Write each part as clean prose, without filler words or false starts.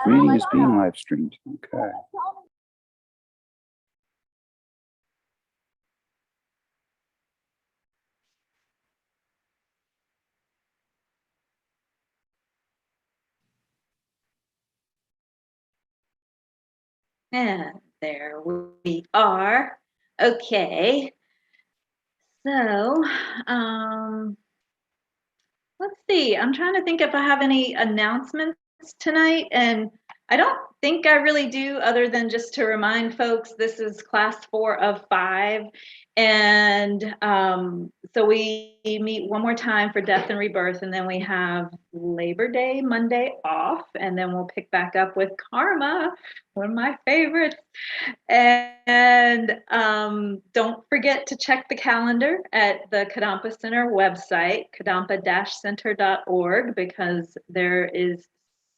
Reading is being live streamed. Okay. And there we are. Okay. So, let's see. I'm trying to think if I have any announcements tonight, and I don't think I really do, other than just to remind folks this is class 4 of 5. And so we meet one more time for Death and Rebirth, and then we have Labor Day Monday off, and then we'll pick back up with Karma, one of my favorites. And don't forget to check the calendar at the Kadampa Center website, kadampa-center.org, because there is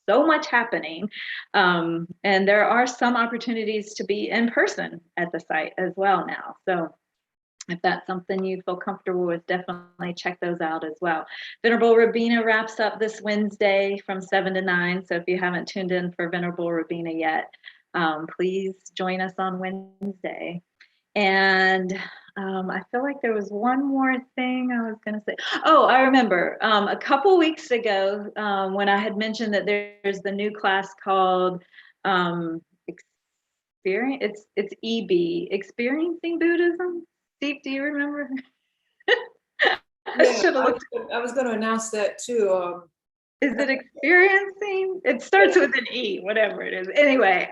so much happening. And there are some opportunities to be in person at the site as well now. So if that's something you feel comfortable with, definitely check those out as well. Venerable Rabina wraps up this Wednesday from 7 to 9. So if you haven't tuned in for Venerable Rabina yet, please join us on Wednesday. And I feel like there was one more thing I was going to say. Oh, I remember a couple weeks ago when I had mentioned that there's the new class called Experience. It's EB, Experiencing Buddhism. Steve, do you remember? Yeah, I was going to announce that too. Is it experiencing? It starts with an E, whatever it is. Anyway,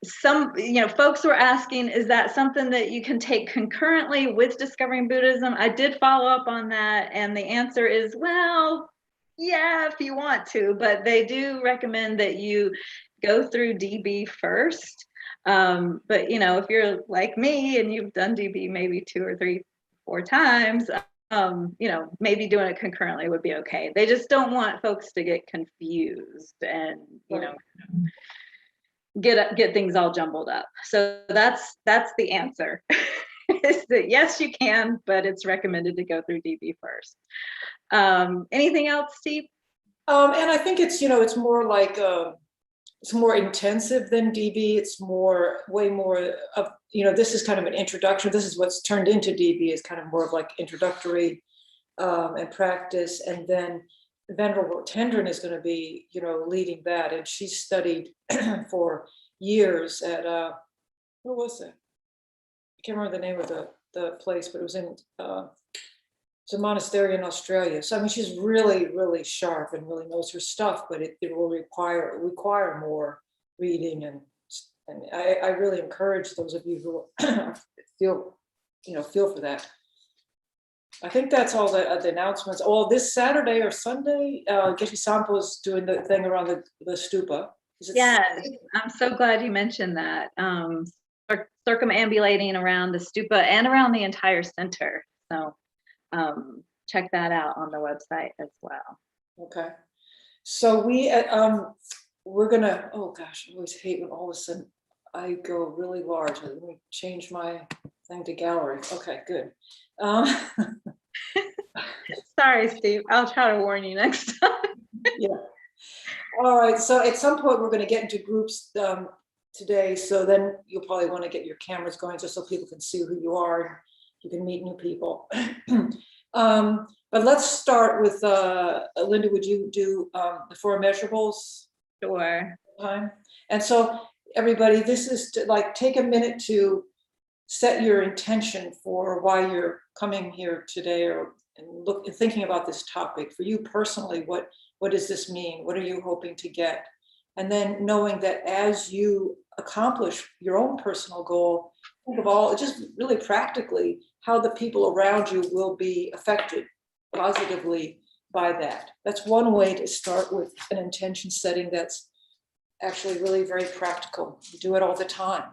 some folks were asking, is that something that you can take concurrently with Discovering Buddhism? I did follow up on that, and the answer is, well, yeah, if you want to, but they do recommend that you go through DB first. But if you're like me and you've done DB maybe 2 or 3, 4 times, maybe doing it concurrently would be okay. They just don't want folks to get confused and get things all jumbled up. So that's the answer. Is that yes, you can, but it's recommended to go through DB first. Anything else, Steve? And I think it's it's more like it's more intensive than DB. It's way more of this is kind of an introduction. This is what's turned into DB, is kind of more of like introductory and practice, and then Venerable Tendrin is going to be leading that, and she studied for years at where was it? I can't remember the name of the place, but it was in it's a monastery in Australia. So I mean, she's really, really sharp and really knows her stuff, but it will require more reading, and I really encourage those of you who feel for that. I think that's all the announcements. Oh, this Saturday or Sunday, Geshe Sampo is doing the thing around the stupa. Yes, I'm so glad you mentioned that. Circumambulating around the stupa and around the entire center. So check that out on the website as well. Okay. So we're gonna, oh gosh, I always hate when all of a sudden I go really large. Let me change my thing to gallery. Okay, good. Sorry, Steve. I'll try to warn you next time. Yeah. All right. So at some point we're going to get into groups today. So then you'll probably want to get your cameras going just so people can see who you are. You can meet new people. But let's start with Linda. Would you do the 4 measurables? Sure. And so everybody, this is to take a minute to set your intention for why you're coming here today, and thinking about this topic. For you personally, what does this mean? What are you hoping to get? And then knowing that as you accomplish your own personal goal, think of all, just really practically, how the people around you will be affected positively by that. That's one way to start with an intention setting that's actually really very practical. We do it all the time,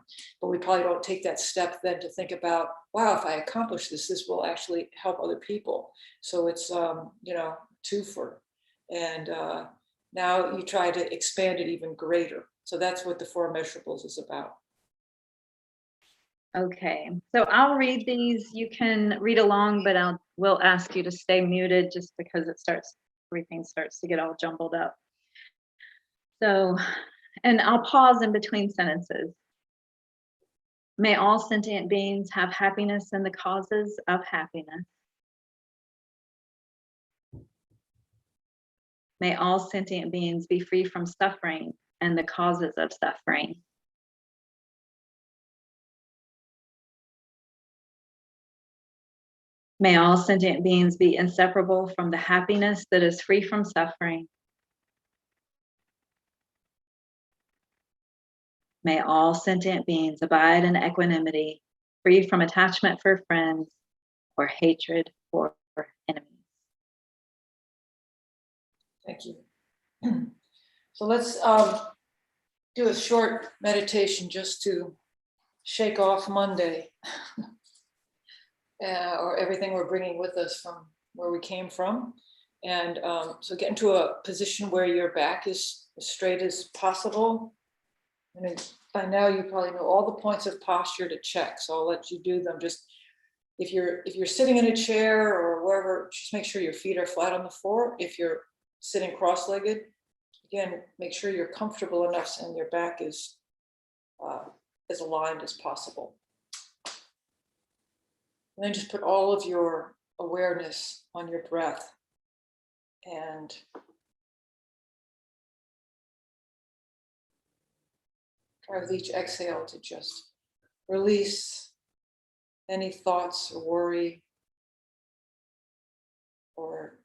but we probably don't take that step then to think about, wow, if I accomplish this will actually help other people. So it's, twofer. And now you try to expand it even greater. So that's what the 4 measurables is about. Okay, so I'll read these. You can read along, but we'll ask you to stay muted just because it starts everything starts to get all jumbled up. So, and I'll pause in between sentences. May all sentient beings have happiness in the causes of happiness. May all sentient beings be free from suffering and the causes of suffering. May all sentient beings be inseparable from the happiness that is free from suffering. May all sentient beings abide in equanimity, free from attachment for friends or hatred for enemies. Thank you. So let's do a short meditation just to shake off Monday or everything we're bringing with us from where we came from. And so get into a position where your back is as straight as possible. And by now you probably know all the points of posture to check, so I'll let you do them. Just if you're sitting in a chair or wherever, just make sure your feet are flat on the floor. If you're sitting cross-legged, again, make sure you're comfortable enough and your back is as aligned as possible. And then just put all of your awareness on your breath and try with each exhale to just release any thoughts or worry or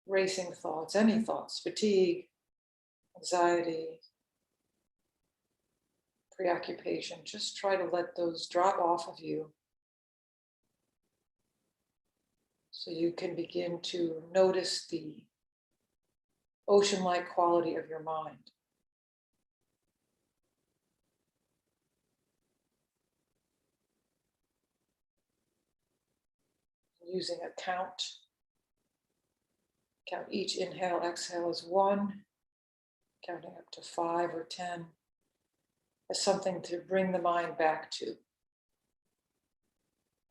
racing thoughts, any thoughts, fatigue, anxiety, preoccupation. Just try to let those drop off of you so you can begin to notice the ocean-like quality of your mind. Using a count each inhale, exhale as 1, counting up to 5 or 10 as something to bring the mind back to.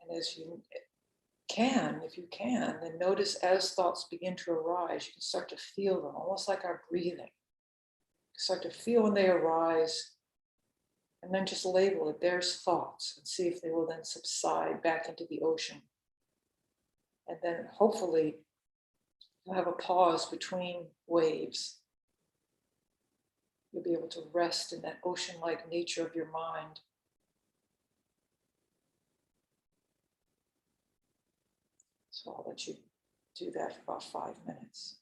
And as you can, if you can, then notice as thoughts begin to arise, you can start to feel them, almost like our breathing. Start to feel when they arise, and then just label it, there's thoughts, and see if they will then subside back into the ocean. And then hopefully you'll have a pause between waves. You'll be able to rest in that ocean-like nature of your mind. So I'll let you do that for about 5 minutes.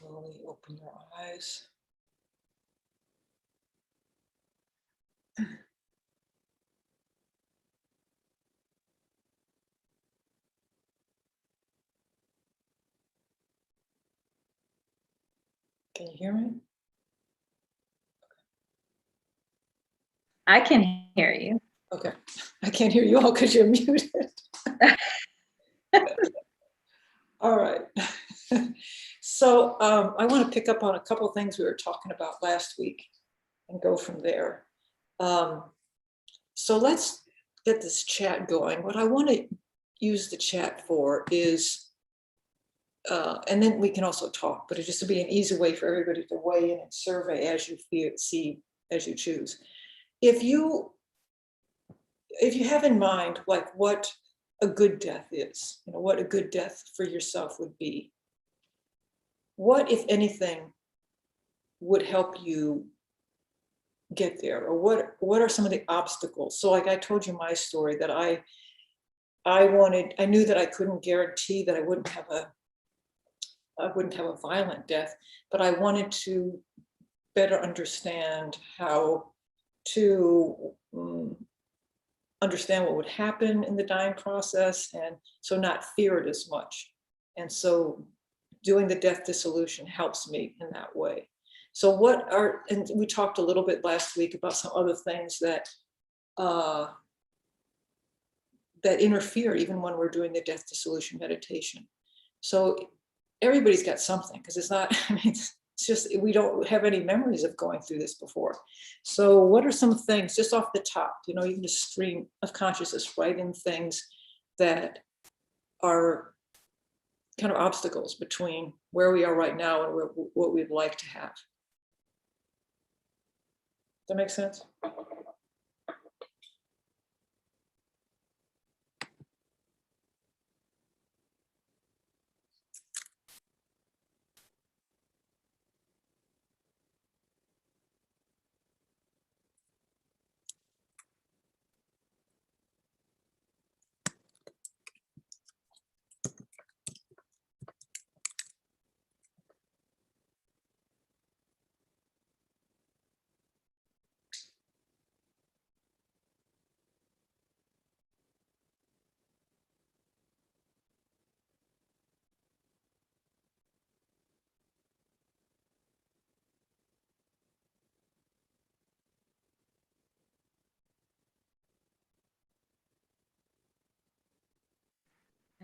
Slowly open your eyes. Can you hear me? I can hear you. Okay. I can't hear you all because you're muted. All right. So I want to pick up on a couple of things we were talking about last week and go from there. So let's get this chat going. What I want to use the chat for is, and then we can also talk, but it's just to be an easy way for everybody to weigh in and survey as you see, as you choose. If you have in mind like what a good death is, you know, what a good death for yourself would be, what, if anything, would help you get there, or what are some of the obstacles? So like I told you my story that I knew that I couldn't guarantee that I wouldn't have a violent death, but I wanted to better understand how to understand what would happen in the dying process, and so not fear it as much. And so doing the death dissolution helps me in that way. So and we talked a little bit last week about some other things that that interfere even when we're doing the death dissolution meditation. So everybody's got something, because it's not, I mean, it's just, we don't have any memories of going through this before. So what are some things just off the top, you know, even a stream of consciousness, write in things that are kind of obstacles between where we are right now and what we'd like to have. Does that make sense?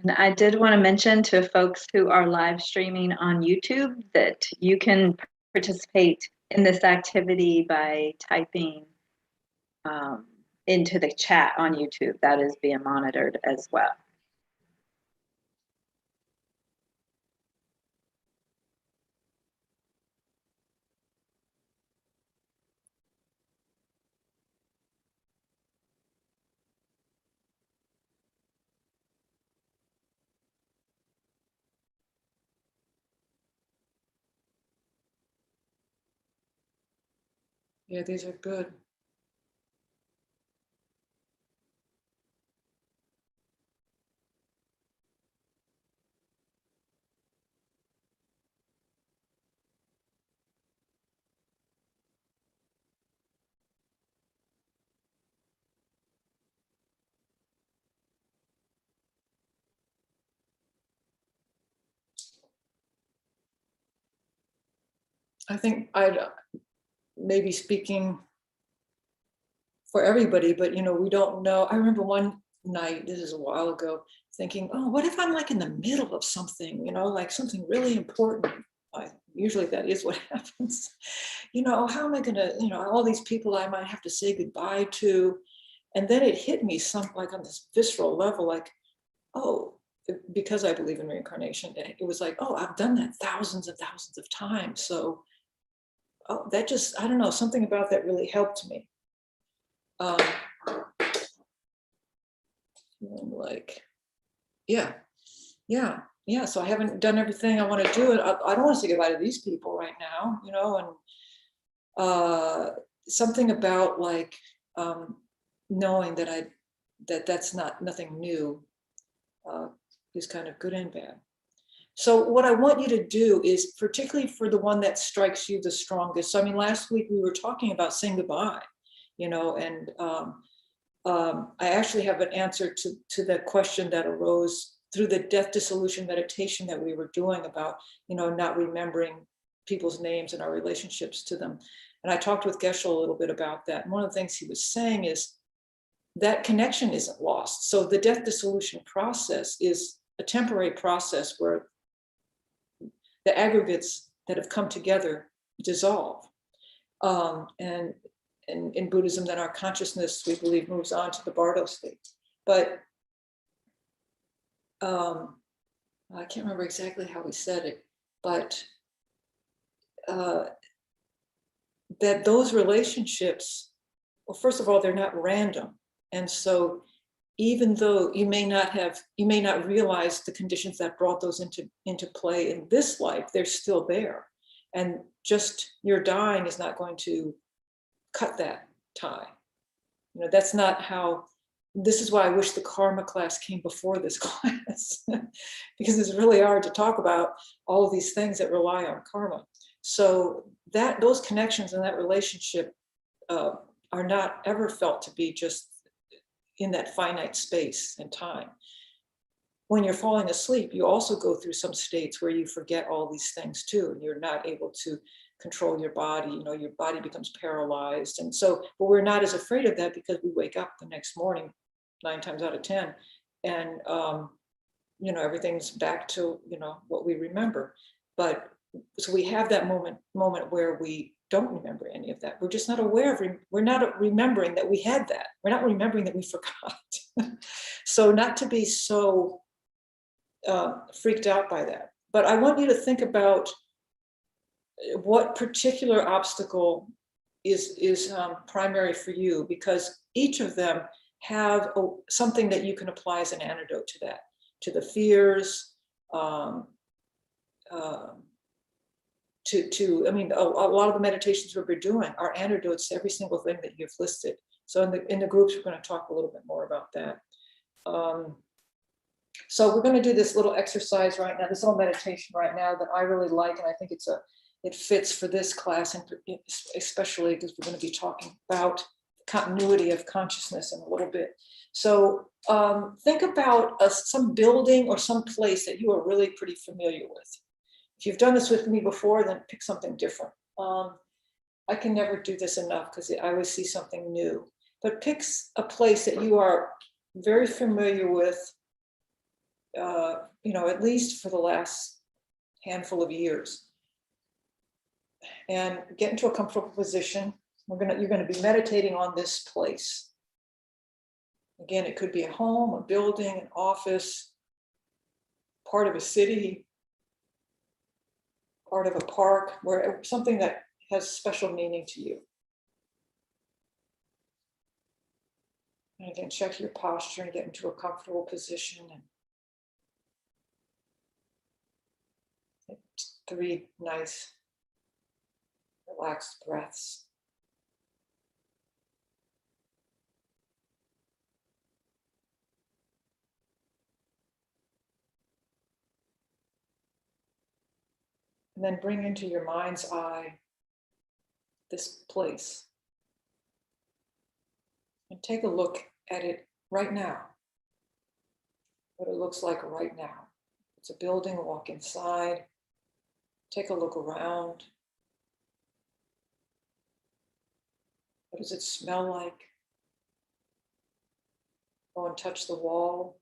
And I did want to mention to folks who are live streaming on YouTube that you can participate in this activity by typing into the chat on YouTube. That is being monitored as well. Yeah, these are good. I think I'd maybe speaking for everybody, but you know, we don't know. I remember one night, this is a while ago, thinking, oh, what if I'm like in the middle of something, you know, like something really important? Usually that is what happens. You know, how am I gonna, you know, all these people I might have to say goodbye to. And then it hit me like on this visceral level, like, oh, because I believe in reincarnation, it was like, oh, I've done that thousands and thousands of times. So oh, that just, I don't know, something about that really helped me. Like, yeah. So I haven't done everything I want to do. I don't want to say goodbye to these people right now, you know, and something about like knowing that that's nothing new is kind of good and bad. So what I want you to do is, particularly for the one that strikes you the strongest. So I mean, last week we were talking about saying goodbye, you know, and I actually have an answer to the question that arose through the death dissolution meditation that we were doing about, you know, not remembering people's names and our relationships to them. And I talked with Geshe a little bit about that. And one of the things he was saying is that connection isn't lost. So the death dissolution process is a temporary process where the aggregates that have come together dissolve. And in Buddhism, then our consciousness, we believe, moves on to the Bardo state. But I can't remember exactly how he said it, but that those relationships, well, first of all, they're not random. And so even though you may not realize the conditions that brought those into play in this life, they're still there. And just your dying is not going to cut that tie. You know, that's not how, this is why I wish the karma class came before this class, because it's really hard to talk about all of these things that rely on karma. So that those connections and that relationship are not ever felt to be just in that finite space and time. When you're falling asleep, you also go through some states where you forget all these things too, and you're not able to control your body, you know, your body becomes paralyzed. And so, but we're not as afraid of that because we wake up the next morning 9 times out of 10, and you know, everything's back to, you know, what we remember. But so we have that moment where we don't remember any of that. We're just not aware of, we're not remembering that we had that. We're not remembering that we forgot. So not to be so freaked out by that. But I want you to think about what particular obstacle is primary for you, because each of them have something that you can apply as an antidote to that, to the fears, I mean, a lot of the meditations we've been doing are antidotes to every single thing that you've listed. So in the groups, we're going to talk a little bit more about that. So we're going to do this little exercise right now, this little meditation right now that I really like, and I think it fits for this class, and especially because we're going to be talking about continuity of consciousness in a little bit. So think about some building or some place that you are really pretty familiar with. If you've done this with me before, then pick something different. I can never do this enough because I always see something new. But pick a place that you are very familiar with, you know, at least for the last handful of years. And get into a comfortable position. You're going to be meditating on this place. Again, it could be a home, a building, an office, part of a city, part of a park, where something that has special meaning to you. And again, check your posture and get into a comfortable position. And 3 nice, relaxed breaths. And then bring into your mind's eye this place. And take a look at it right now. What it looks like right now. It's a building, walk inside. Take a look around. What does it smell like? Go and touch the wall.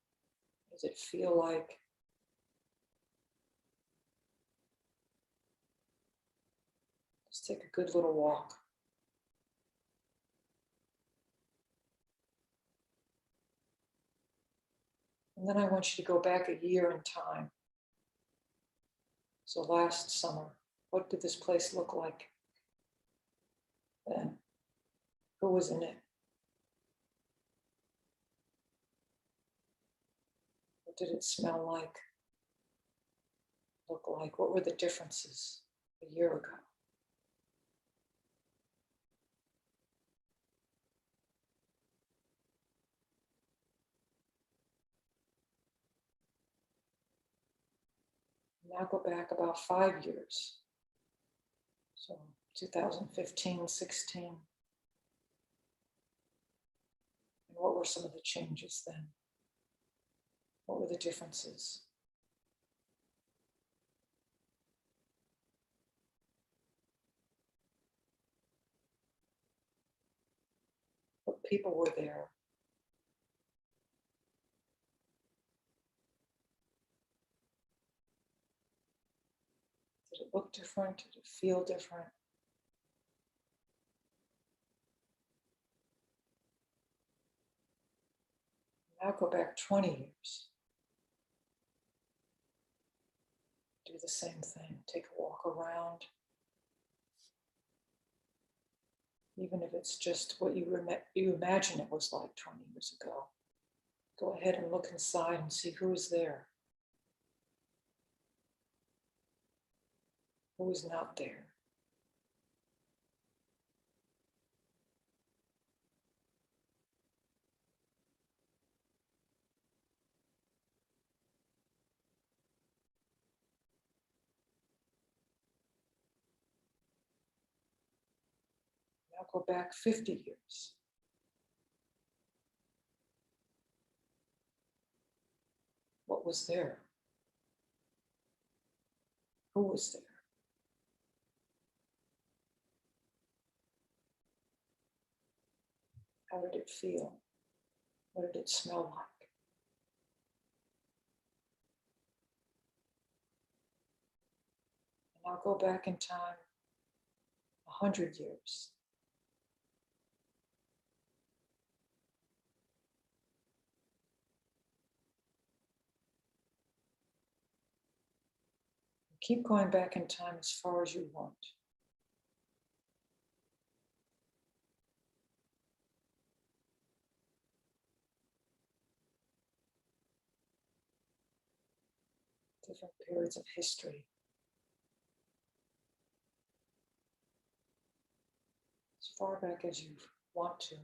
What does it feel like? Just take a good little walk. And then I want you to go back a year in time. So last summer, what did this place look like then? Who was in it? What did it smell like? Look like? What were the differences a year ago? Now go back about 5 years. So 2015, 16. And what were some of the changes then? What were the differences? What people were there? Did it look different? Did it feel different? Now go back 20 years. Do the same thing. Take a walk around. Even if it's just what you imagine it was like 20 years ago. Go ahead and look inside and see who is there. Who is not there? Now go back 50 years. What was there? Who was there? How did it feel? What did it smell like? And now go back in time 100 years. Keep going back in time as far as you want. Different periods of history. As far back as you want to.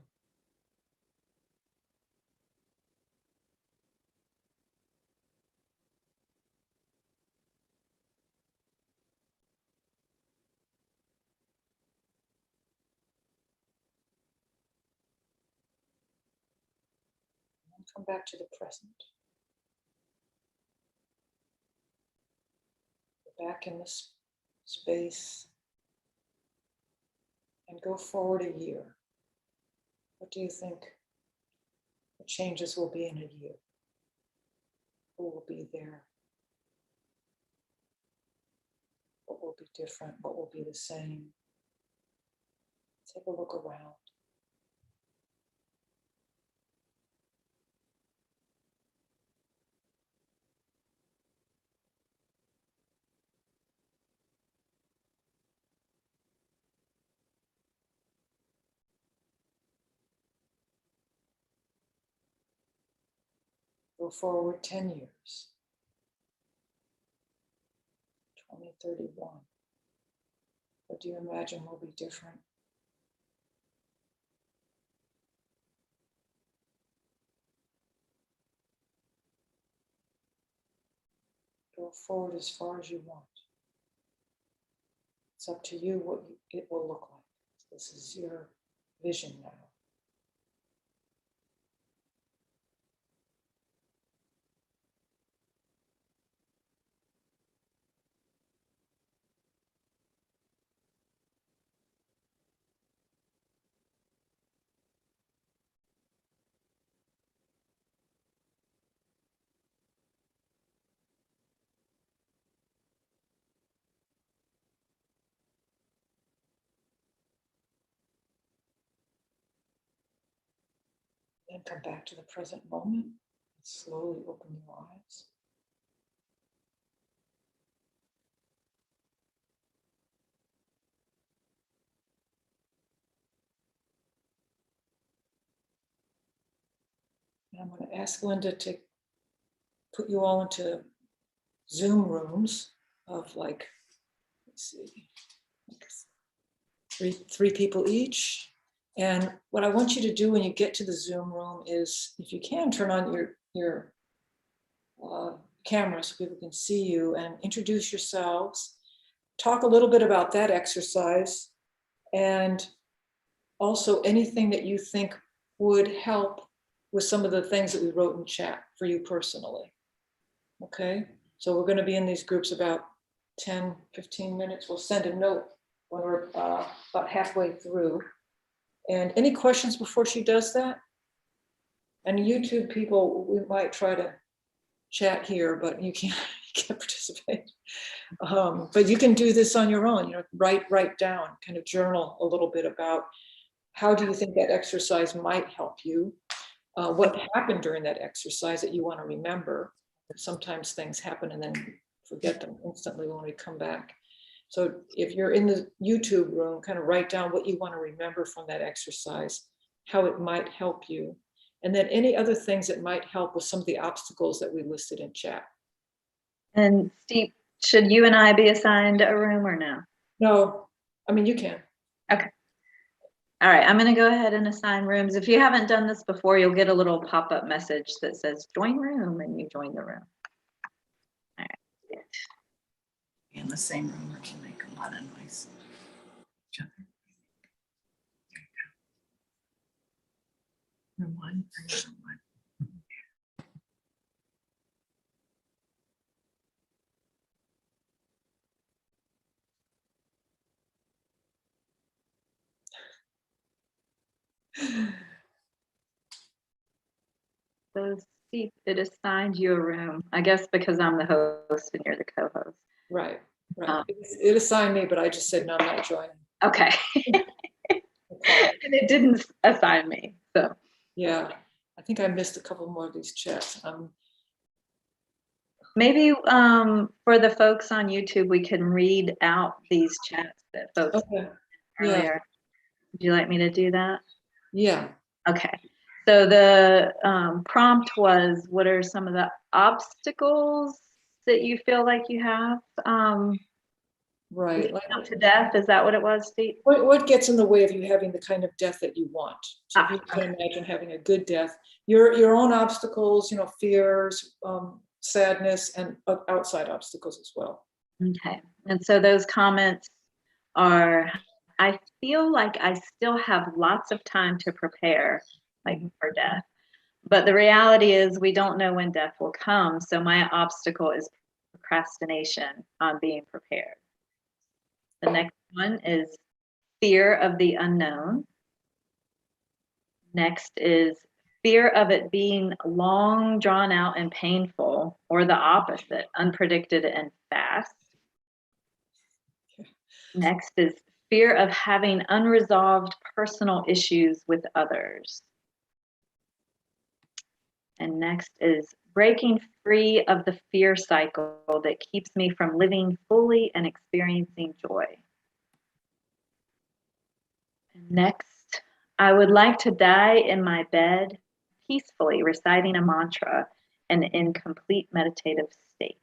And come back to the present. Go back in this space and go forward a year. What do you think the changes will be in a year? Who will be there? What will be different? What will be the same? Take a look around. Go forward 10 years. 2031. What do you imagine will be different? Go forward as far as you want. It's up to you what it will look like. This is your vision now. Then come back to the present moment and slowly open your eyes. And I'm going to ask Linda to put you all into Zoom rooms of like, let's see, like three people each. And what I want you to do when you get to the Zoom room is, if you can, turn on your camera so people can see you, and introduce yourselves. Talk a little bit about that exercise, and also anything that you think would help with some of the things that we wrote in chat for you personally. Okay, so we're going to be in these groups about 10, 15 minutes. We'll send a note when we're about halfway through. And any questions before she does that? And YouTube people, we might try to chat here, but you can't participate. But you can do this on your own, you know, write down, kind of journal a little bit about how do you think that exercise might help you? What happened during that exercise that you want to remember? Sometimes things happen and then forget them instantly when we come back. So if you're in the YouTube room, kind of write down what you want to remember from that exercise, how it might help you, and then any other things that might help with some of the obstacles that we listed in chat. And Steve, should you and I be assigned a room or no? No, I mean, you can. Okay. All right, I'm going to go ahead and assign rooms. If you haven't done this before, you'll get a little pop-up message that says join room, and you join the room. All right. In the same room, it can make a lot of noise. Room one, room one. So Steve, it assigned you a room, I guess because I'm the host and you're the co-host. Right. It assigned me, but I just said, no, I'm not joining. Okay. And it didn't assign me, so. Yeah, I think I missed a couple more of these chats. Maybe for the folks on YouTube, we can read out these chats that folks Okay. earlier. Yeah. Would you like me to do that? Yeah. Okay. So the prompt was, what are some of the obstacles that you feel like you have? Right. Leading up to death, is that what it was, Steve? What gets in the way of you having the kind of death that you want? So if you can imagine having a good death, your own obstacles, you know, fears, sadness, and outside obstacles as well. Okay. And so those comments are, I feel like I still have lots of time to prepare, like for death. But the reality is we don't know when death will come. So my obstacle is procrastination on being prepared. The next one is fear of the unknown. Next is fear of it being long, drawn out, and painful, or the opposite, unpredicted and fast. Next is fear of having unresolved personal issues with others. And next is breaking free of the fear cycle that keeps me from living fully and experiencing joy. And next, I would like to die in my bed, peacefully reciting a mantra and in complete meditative state.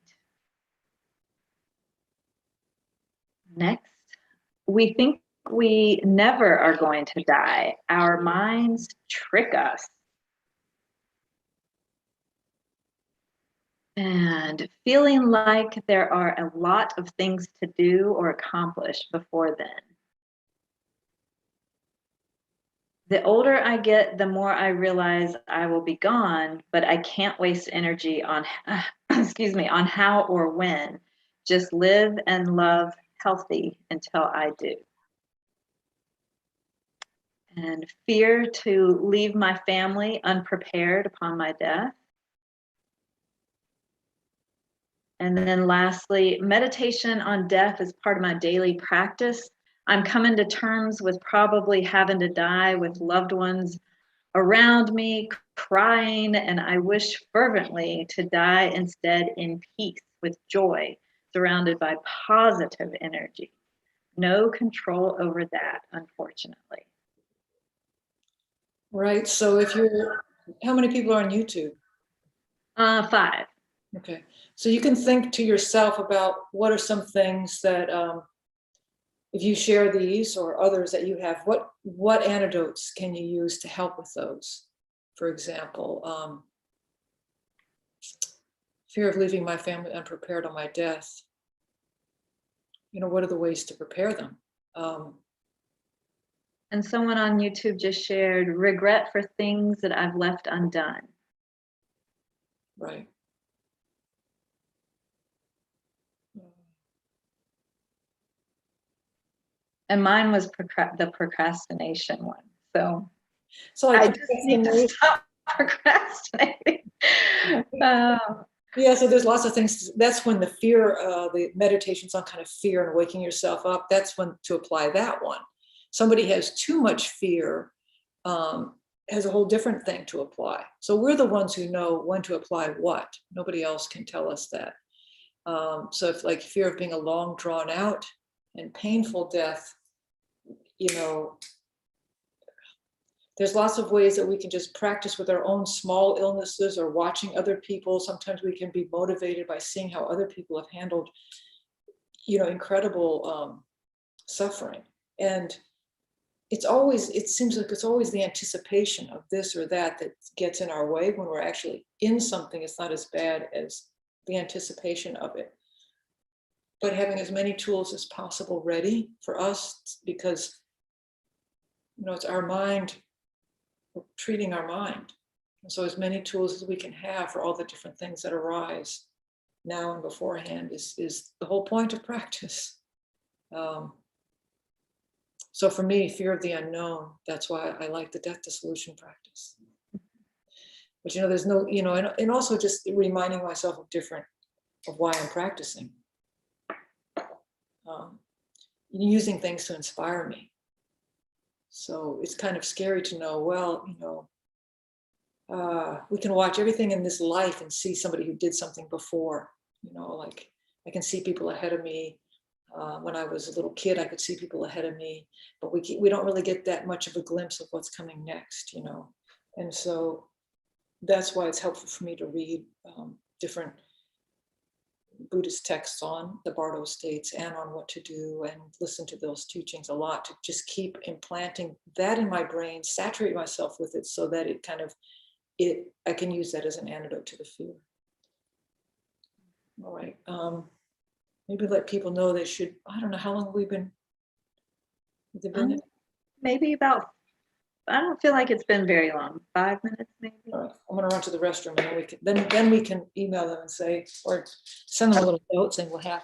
Next, we think we never are going to die. Our minds trick us. And feeling like there are a lot of things to do or accomplish before then. The older I get, the more I realize I will be gone, but I can't waste energy on, excuse me, on how or when. Just live and love healthy until I do. And fear to leave my family unprepared upon my death. And then lastly, meditation on death is part of my daily practice. I'm coming to terms with probably having to die with loved ones around me, crying, and I wish fervently to die instead in peace with joy, surrounded by positive energy. No control over that, unfortunately. Right. So how many people are on YouTube? 5. Okay. So you can think to yourself about what are some things that, if you share these or others that you have, what antidotes can you use to help with those? For example, Fear of leaving my family unprepared on my death. What are the ways to prepare them? And someone on YouTube just shared regret for things that I've left undone. Right. And mine was the procrastination one. So I just need to stop procrastinating. Yeah, so there's lots of things. That's when the fear, the meditation's on kind of fear and waking yourself up. That's when to apply that one. Somebody has too much fear, has a whole different thing to apply. So we're the ones who know when to apply what. Nobody else can tell us that. So if like fear of being a long drawn out and painful death, there's lots of ways that we can just practice with our own small illnesses or watching other people. Sometimes we can be motivated by seeing how other people have handled, incredible suffering. And it seems like it's always the anticipation of this or that gets in our way. When we're actually in something, it's not as bad as the anticipation of it. But having as many tools as possible ready for us, because, it's our mind. We're treating our mind. And so as many tools as we can have for all the different things that arise now and beforehand is the whole point of practice. So for me, fear of the unknown, that's why I like the death dissolution practice. But there's no, and also just reminding myself of why I'm practicing. Using things to inspire me. So it's kind of scary to know, we can watch everything in this life and see somebody who did something before, like I can see people ahead of me. When I was a little kid, I could see people ahead of me, but we don't really get that much of a glimpse of what's coming next, And so that's why it's helpful for me to read different Buddhist texts on the Bardo states and on what to do, and listen to those teachings a lot to just keep implanting that in my brain, saturate myself with it so that it kind of, I can use that as an antidote to the fear. All right. Maybe let people know they should, I don't know, how long have we been? Maybe about, I don't feel like it's been very long. 5 minutes, maybe. All right, I'm gonna run to the restroom, and then we can email them and say, or send them a little note saying we have.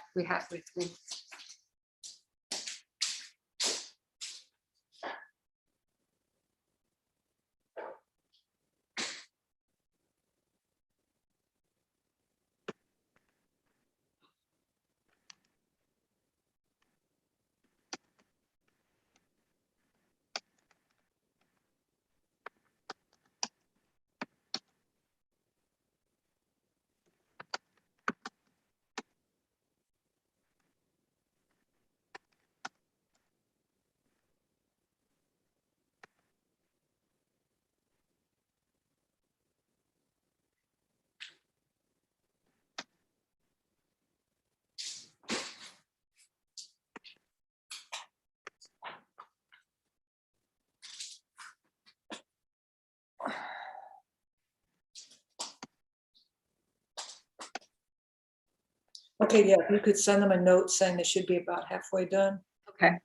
Okay, yeah, you could send them a note saying they should be about halfway done. Okay.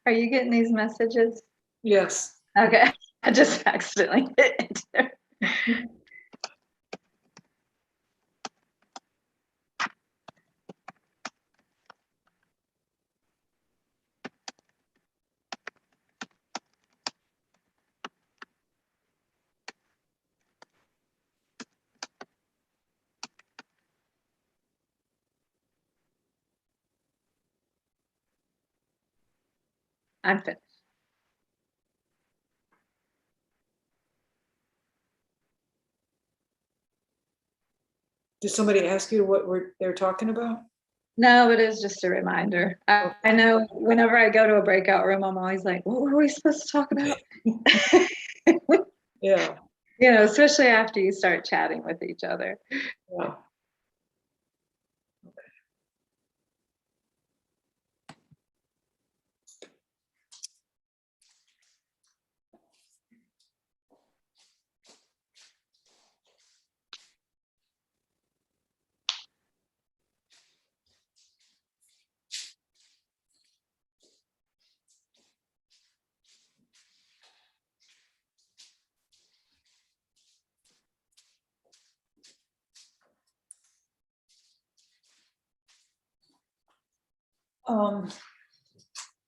Are you getting these messages? Yes. Okay. I just accidentally hit enter. I'm finished. Did somebody ask you what they're talking about? No, it is just a reminder. I know whenever I go to a breakout room, I'm always like, what were we supposed to talk about? Yeah, You know, especially after you start chatting with each other. yeah.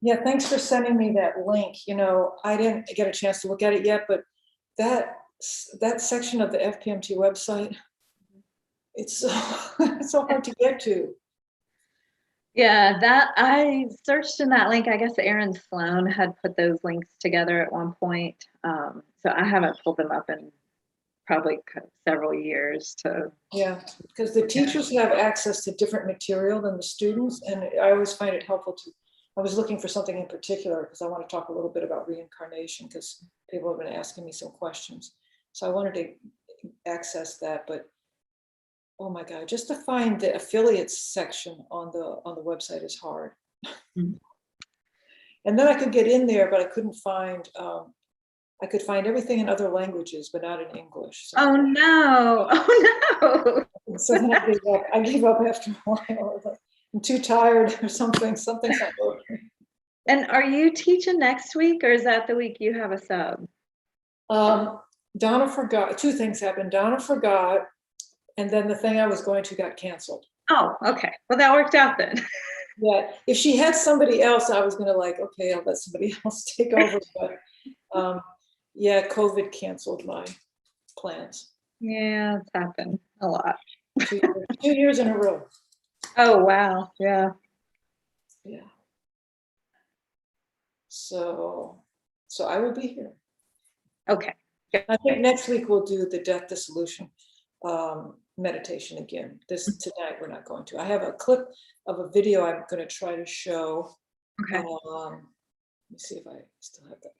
Yeah, thanks for sending me that link. You know, I didn't get a chance to look at it yet, but that section of the FPMT website, it's so, it's so hard to get to. Yeah, that I searched in that link. I guess Aaron Sloan had put those links together at one point. So I haven't pulled them up in probably several years to. Yeah, because the teachers have access to different material than the students, and I always find it helpful to. I was looking for something in particular because I want to talk a little bit about reincarnation because people have been asking me some questions. So I wanted to access that, but oh my God, just to find the affiliates section on the website is hard. Mhm. And then I could get in there, but I couldn't find. I could find everything in other languages, but not in English. So. Oh no! Oh no! So then I gave up after a while. I'm too tired or something. Something's not working. And are you teaching next week, or is that the week you have a sub? Donna forgot. Two things happened. Donna forgot, and then the thing I was going to got canceled. Oh, okay. Well, that worked out then. Yeah, if she had somebody else, I was gonna like, okay, I'll let somebody else take over. But yeah, COVID canceled my plans. Yeah, it's happened a lot. 2 years in a row. Oh wow! Yeah. Yeah. So I will be here. Okay. I think next week we'll do the Death Dissolution meditation again. Tonight we're not going to. I have a clip of a video I'm going to try to show. Okay. Let me see if I still have that.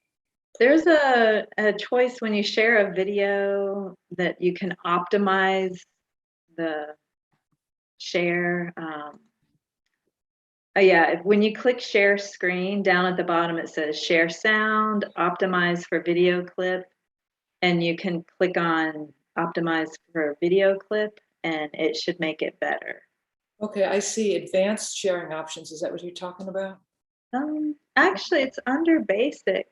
There's a choice when you share a video that you can optimize the share. Yeah, when you click share screen, down at the bottom it says share sound, optimize for video clip, and you can click on optimize for video clip and it should make it better. Okay, I see advanced sharing options. Is that what you're talking about? Actually, it's under basic,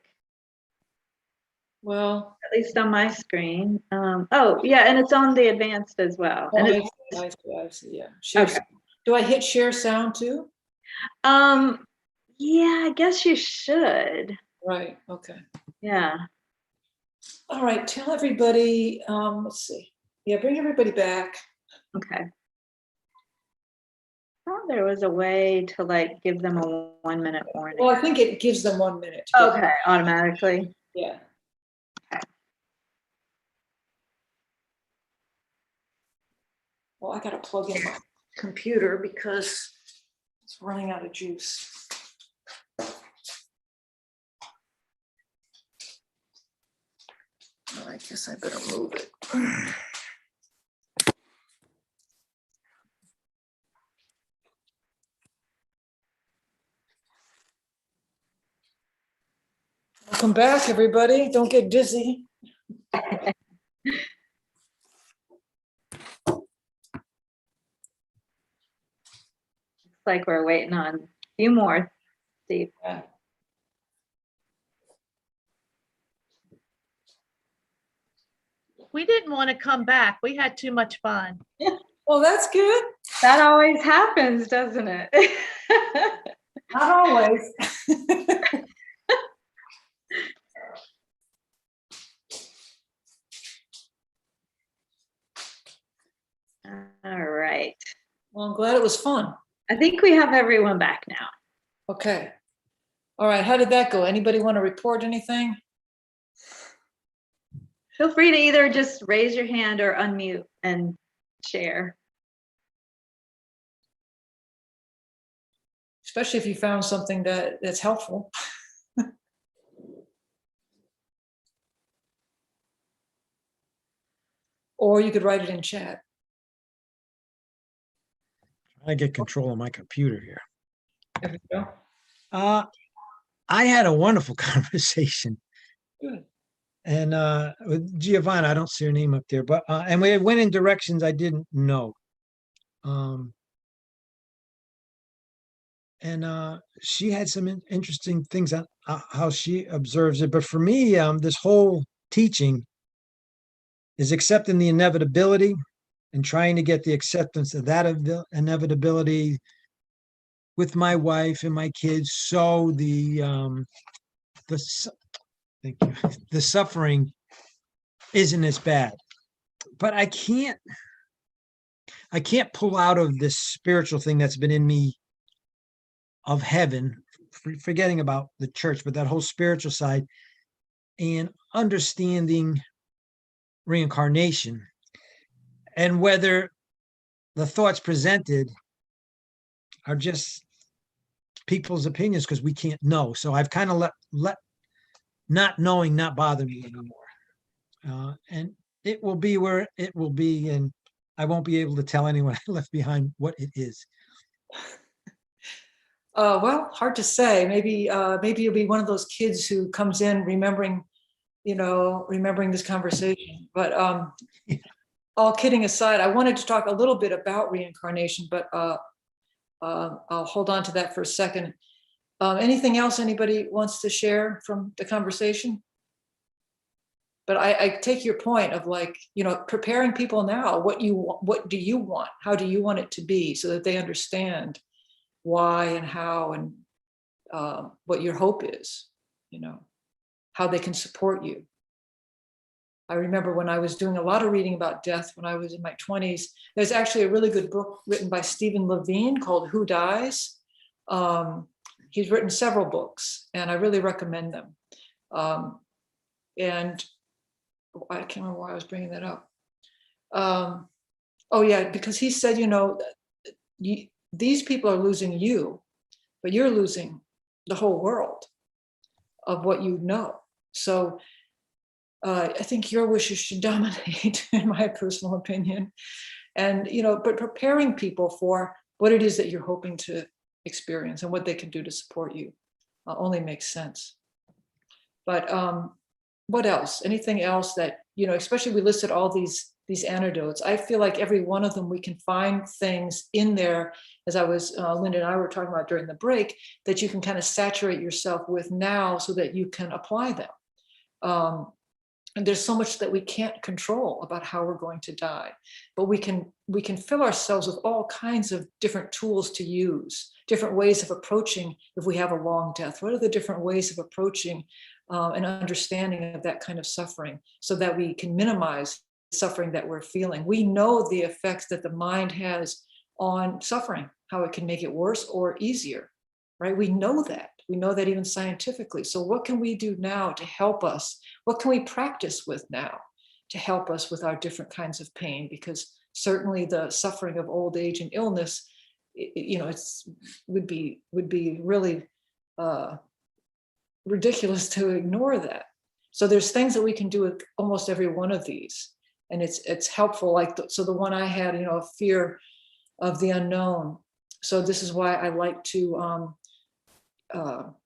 Well, at least on my screen. Oh, yeah, and it's on the advanced as well. And it's, I see, yeah. Share okay. Do I hit share sound too? Yeah, I guess you should. Right, okay. Yeah. All right, tell everybody, let's see. Yeah, bring everybody back. Okay. I thought there was a way to like give them a 1 minute warning. Well, I think it gives them 1 minute. To Okay, automatically. Yeah. Okay. Well, I gotta plug in my computer because it's running out of juice. Well, I guess I better move it. Welcome back, everybody. Don't get dizzy. Looks like we're waiting on a few more, Steve. Yeah. We didn't want to come back. We had too much fun. Well, that's good. That always happens, doesn't it? Not always. All right. Well, I'm glad it was fun. I think we have everyone back now. Okay. All right, how did that go? Anybody want to report anything? Feel free to either just raise your hand or unmute and share. Especially if you found something that's helpful. Or you could write it in chat. Trying to get control of my computer here. There we go. I had a wonderful conversation. Good. And with Giovanna, I don't see her name up there, but and we went in directions I didn't know. And she had some interesting things on how she observes it. But for me, this whole teaching is accepting the inevitability and trying to get the acceptance of that inevitability with my wife and my kids. So thank you, the suffering isn't as bad. But I can't pull out of this spiritual thing that's been in me of heaven, forgetting about the church, but that whole spiritual side and understanding reincarnation and whether the thoughts presented are just people's opinions because we can't know. So I've kind of let not knowing not bother me anymore. And it will be where it will be, and I won't be able to tell anyone I left behind what it is. Well, hard to say. Maybe you'll be one of those kids who comes in remembering this conversation. But all kidding aside, I wanted to talk a little bit about reincarnation, but I'll hold on to that for a second. Anything else anybody wants to share from the conversation? But I take your point of preparing people now. What do you want? How do you want it to be, so that they understand why and how and what your hope is, how they can support you. I remember when I was doing a lot of reading about death when I was in my 20s, there's actually a really good book written by Stephen Levine called Who Dies? He's written several books and I really recommend them. And I can't remember why I was bringing that up. Oh yeah, because he said, these people are losing you, but you're losing the whole world of what you know. So I think your wishes should dominate, in my personal opinion. And, but preparing people for what it is that you're hoping to experience and what they can do to support you only makes sense. But what else? Anything else that, especially we listed all these antidotes. I feel like every one of them, we can find things in there, as Linda and I were talking about during the break, that you can kind of saturate yourself with now so that you can apply them. And there's so much that we can't control about how we're going to die, but we can fill ourselves with all kinds of different tools to use, different ways of approaching if we have a long death. What are the different ways of approaching and understanding of that kind of suffering so that we can minimize suffering that we're feeling? We know the effects that the mind has on suffering, how it can make it worse or easier, right? We know that even scientifically. So what can we do now to help us? What can we practice with now to help us with our different kinds of pain? Because certainly the suffering of old age and illness, would be really ridiculous to ignore that. So there's things that we can do with almost every one of these. And it's helpful. So the one I had, a fear of the unknown. So this is why I like to,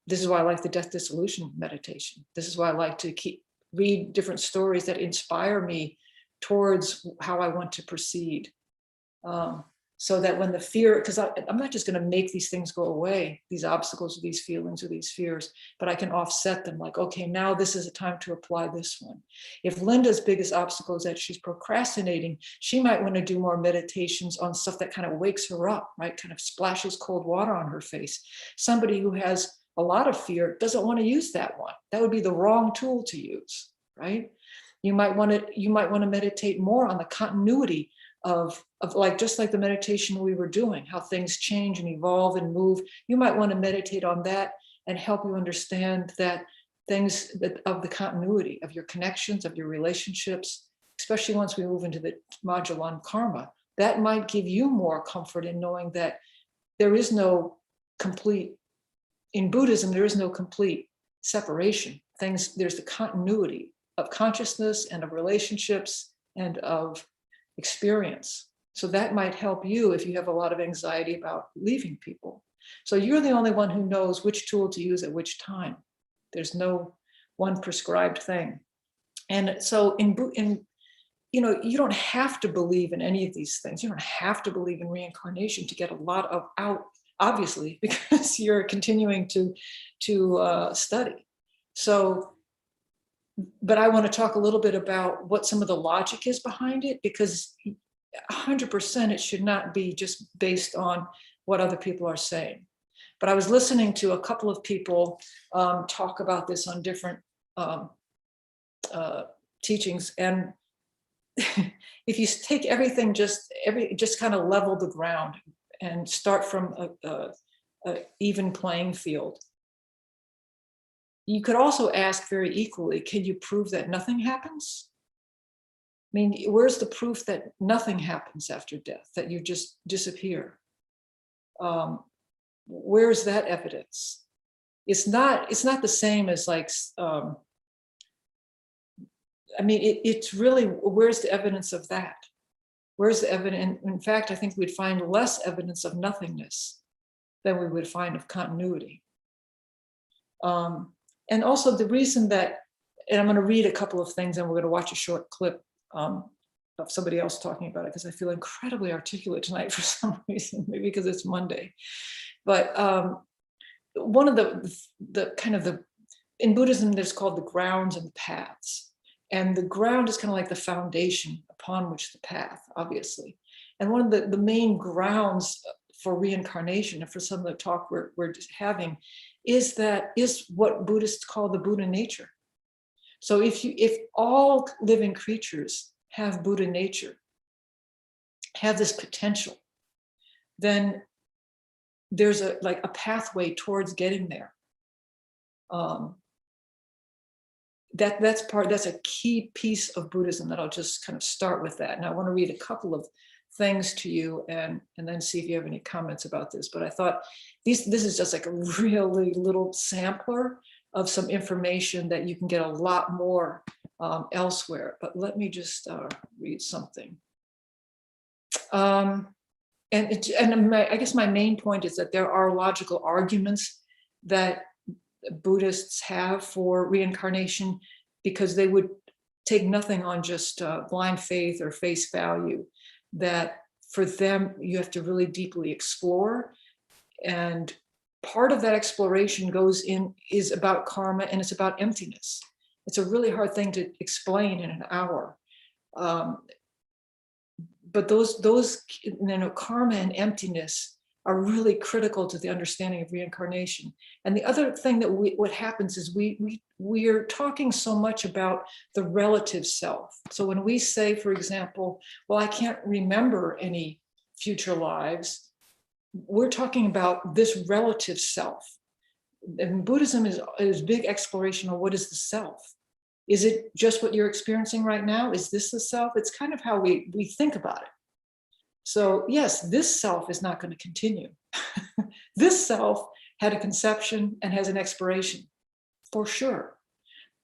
this is why I like the Death Dissolution meditation. This is why I like to read different stories that inspire me towards how I want to proceed. So that when the fear, because I'm not just going to make these things go away, these obstacles or these feelings or these fears, but I can offset them. Like, okay, now this is a time to apply this one. If Linda's biggest obstacle is that she's procrastinating, she might want to do more meditations on stuff that kind of wakes her up, right? Kind of splashes cold water on her face. Somebody who has a lot of fear doesn't want to use that one. That would be the wrong tool to use, right? You might want to meditate more on the continuity of just like the meditation we were doing, how things change and evolve and move. You might want to meditate on that and help you understand that things that of the continuity of your connections, of your relationships, especially once we move into the module on karma, that might give you more comfort in knowing that there is no complete, in Buddhism, there is no complete separation. There's the continuity of consciousness and of relationships and of experience. So that might help you if you have a lot of anxiety about leaving people. So you're the only one who knows which tool to use at which time. There's no one prescribed thing. And so you know, you don't have to believe in any of these things. You don't have to believe in reincarnation to get a lot of out, obviously, because you're continuing to study. So, but I want to talk a little bit about what some of the logic is behind it, because 100% it should not be just based on what other people are saying. But I was listening to a couple of people talk about this on different teachings, and if you take everything, just kind of level the ground and start from a even playing field. You could also ask very equally, can you prove that nothing happens? I mean, where's the proof that nothing happens after death, that you just disappear? Where's that evidence? It's not the same as like, I mean, it's really, where's the evidence of that? Where's the evidence? In fact, I think we'd find less evidence of nothingness than we would find of continuity. And also the reason that, and I'm going to read a couple of things and we're going to watch a short clip of somebody else talking about it, because I feel incredibly articulate tonight for some reason, maybe because it's Monday. But one of the kind of the, in Buddhism, there's called the grounds and the paths. And the ground is kind of like the foundation upon which the path, obviously. And one of the main grounds for reincarnation, and for some of the talk we're just having, is what Buddhists call the Buddha nature. So if all living creatures have Buddha nature, have this potential, then there's a pathway towards getting there. That's a key piece of Buddhism that I'll just kind of start with that. And I want to read a couple of things to you and then see if you have any comments about this. But I thought this is just like a really little sampler of some information that you can get a lot more elsewhere. But let me just read something. I guess my main point is that there are logical arguments that Buddhists have for reincarnation, because they would take nothing on just blind faith or face value, that for them you have to really deeply explore, and part of that exploration is about karma, and it's about emptiness. It's a really hard thing to explain in an hour, but those karma and emptiness are really critical to the understanding of reincarnation. And the other thing that what happens is we're talking so much about the relative self. So when we say, for example, well, I can't remember any future lives, we're talking about this relative self. And Buddhism is big exploration of what is the self. Is it just what you're experiencing right now? Is this the self? It's kind of how we think about it. So yes, this self is not going to continue. This self had a conception and has an expiration, for sure.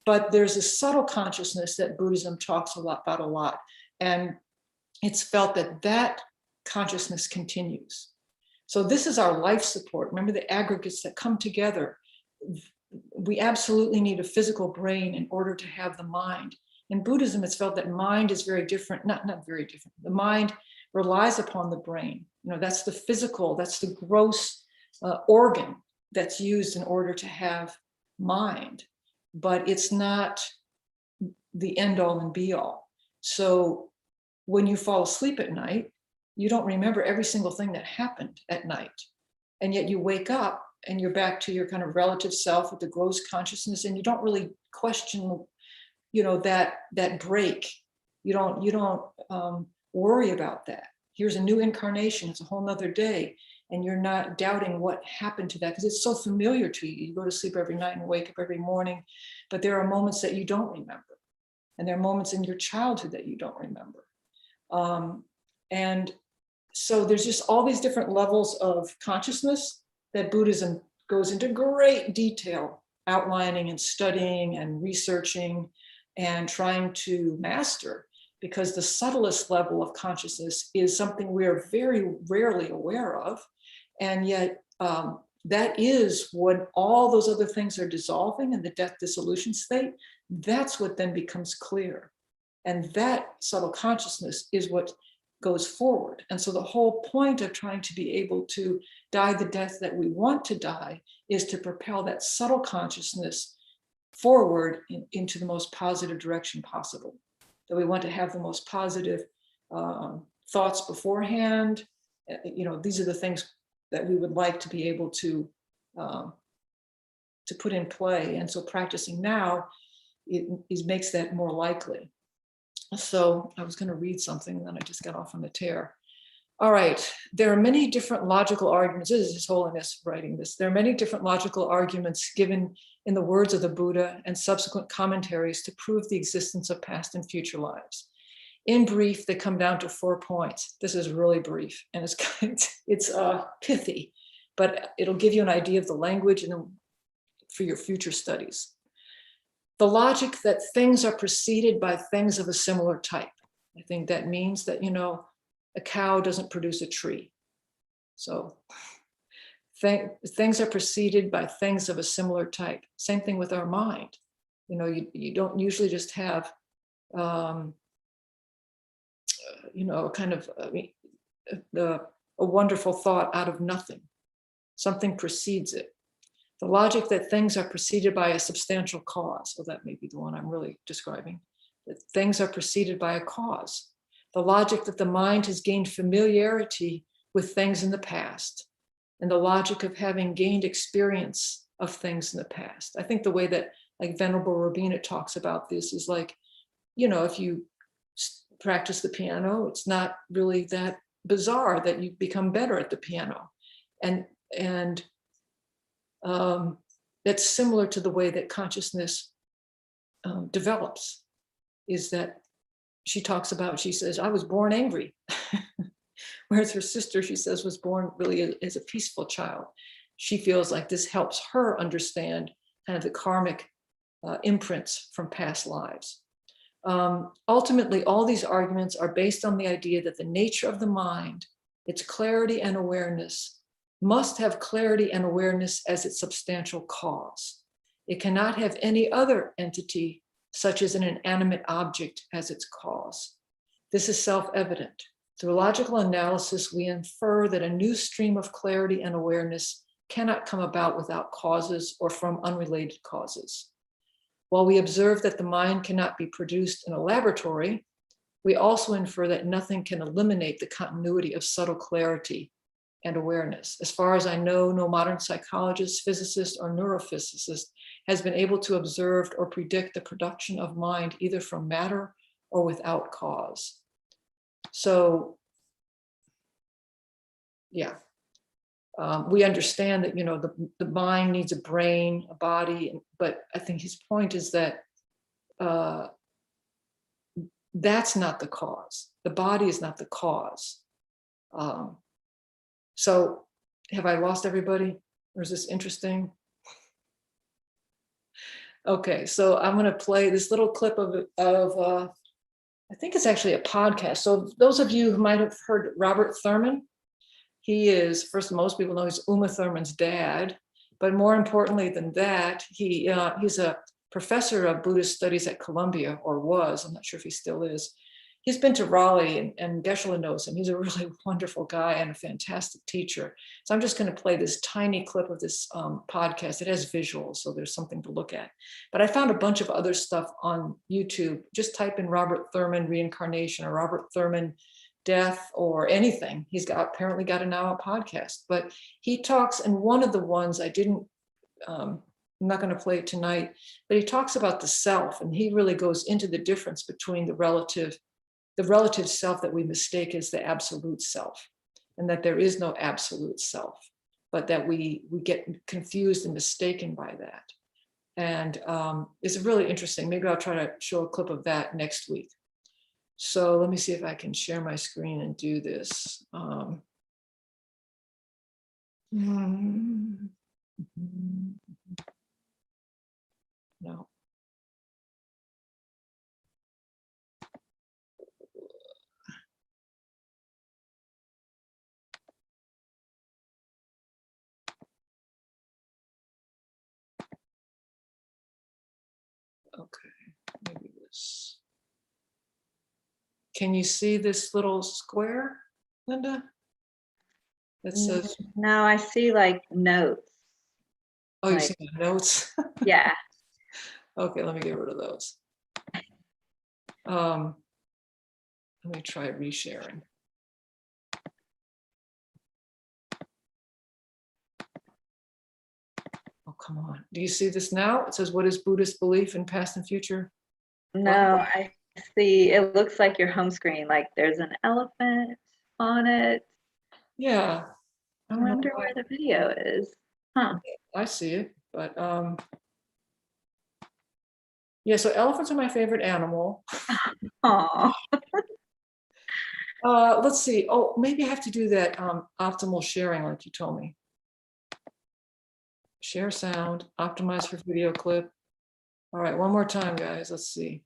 But there's a subtle consciousness that Buddhism talks about a lot. And it's felt that consciousness continues. So this is our life support. Remember the aggregates that come together. We absolutely need a physical brain in order to have the mind. In Buddhism, it's felt that mind is very different, not very different. The mind relies upon the brain. That's the physical, that's the gross organ that's used in order to have mind, but it's not the end all and be all. So when you fall asleep at night, you don't remember every single thing that happened at night. And yet you wake up and you're back to your kind of relative self with the gross consciousness, and you don't really question, that break. You don't worry about that. Here's a new incarnation, it's a whole nother day. and you're not doubting what happened to that because it's so familiar to you. You go to sleep every night and wake up every morning, but there are moments that you don't remember. And there are moments in your childhood that you don't remember. And so there's just all these different levels of consciousness that Buddhism goes into great detail, outlining and studying and researching and trying to master, because the subtlest level of consciousness is something we are very rarely aware of. And yet that is when all those other things are dissolving in the death dissolution state. That's what then becomes clear. And that subtle consciousness is what goes forward. And so the whole point of trying to be able to die the death that we want to die is to propel that subtle consciousness forward into the most positive direction possible. That we want to have the most positive thoughts beforehand. These are the things that we would like to be able to put in play. And so practicing now, it makes that more likely. So I was going to read something, and then I just got off on the tear. All right, there are many different logical arguments. This is His Holiness writing this. There are many different logical arguments given in the words of the Buddha and subsequent commentaries to prove the existence of past and future lives. In brief, they come down to 4 points. This is really brief, and it's pithy, but it'll give you an idea of the language and for your future studies. The logic that things are preceded by things of a similar type. I think that means that, a cow doesn't produce a tree. So things are preceded by things of a similar type. Same thing with our mind. You don't usually just have, a wonderful thought out of nothing. Something precedes it. The logic that things are preceded by a substantial cause. So that may be the one I'm really describing. That things are preceded by a cause. The logic that the mind has gained familiarity with things in the past. And the logic of having gained experience of things in the past. I think the way that like Venerable Robina talks about this is like, if you practice the piano, it's not really that bizarre that you become better at the piano. And that's similar to the way that consciousness develops, is that she says, I was born angry. Whereas her sister, she says, was born really as a peaceful child. She feels like this helps her understand kind of the karmic imprints from past lives. Ultimately, all these arguments are based on the idea that the nature of the mind, its clarity and awareness, must have clarity and awareness as its substantial cause. It cannot have any other entity, such as an inanimate object, as its cause. This is self-evident. Through logical analysis, we infer that a new stream of clarity and awareness cannot come about without causes or from unrelated causes. While we observe that the mind cannot be produced in a laboratory, we also infer that nothing can eliminate the continuity of subtle clarity and awareness. As far as I know, no modern psychologist, physicist, or neurophysicist has been able to observe or predict the production of mind either from matter or without cause. So, yeah, we understand that, the mind needs a brain, a body, but I think his point is that that's not the cause. The body is not the cause. So have I lost everybody, or is this interesting? Okay, so I'm going to play this little clip of I think it's actually a podcast. So those of you who might have heard Robert Thurman, he is, first, most people know he's Uma Thurman's dad, but more importantly than that, he's a professor of Buddhist studies at Columbia, or was, I'm not sure if he still is. He's been to Raleigh, and Geshe-la knows him. He's a really wonderful guy and a fantastic teacher. So I'm just going to play this tiny clip of this podcast. It has visuals, so there's something to look at. But I found a bunch of other stuff on YouTube. Just type in Robert Thurman reincarnation or Robert Thurman death or anything. He's apparently got a podcast. But he talks, and one of the ones I didn't, I'm not going to play it tonight, but he talks about the self, and he really goes into the difference between the relative self that we mistake as the absolute self. and that there is no absolute self, but that we get confused and mistaken by that. And it's really interesting. Maybe I'll try to show a clip of that next week. So let me see if I can share my screen and do this. No. Okay, maybe this. Can you see this little square, Linda? That says, No, I see like notes. oh, you like- see the notes? Yeah. Okay, let me get rid of those. Let me try resharing. Oh, come on. Do you see this now? It says, what is Buddhist belief in past and future? No, I see. It looks like your home screen. Like there's an elephant on it. Yeah. I don't know wonder why. where the video is. Huh. I see it, but yeah, so elephants are my favorite animal. Aw. Let's see. Oh, maybe I have to do that optimal sharing like you told me. Share sound, optimize for video clip. All right, one more time, guys. Let's see.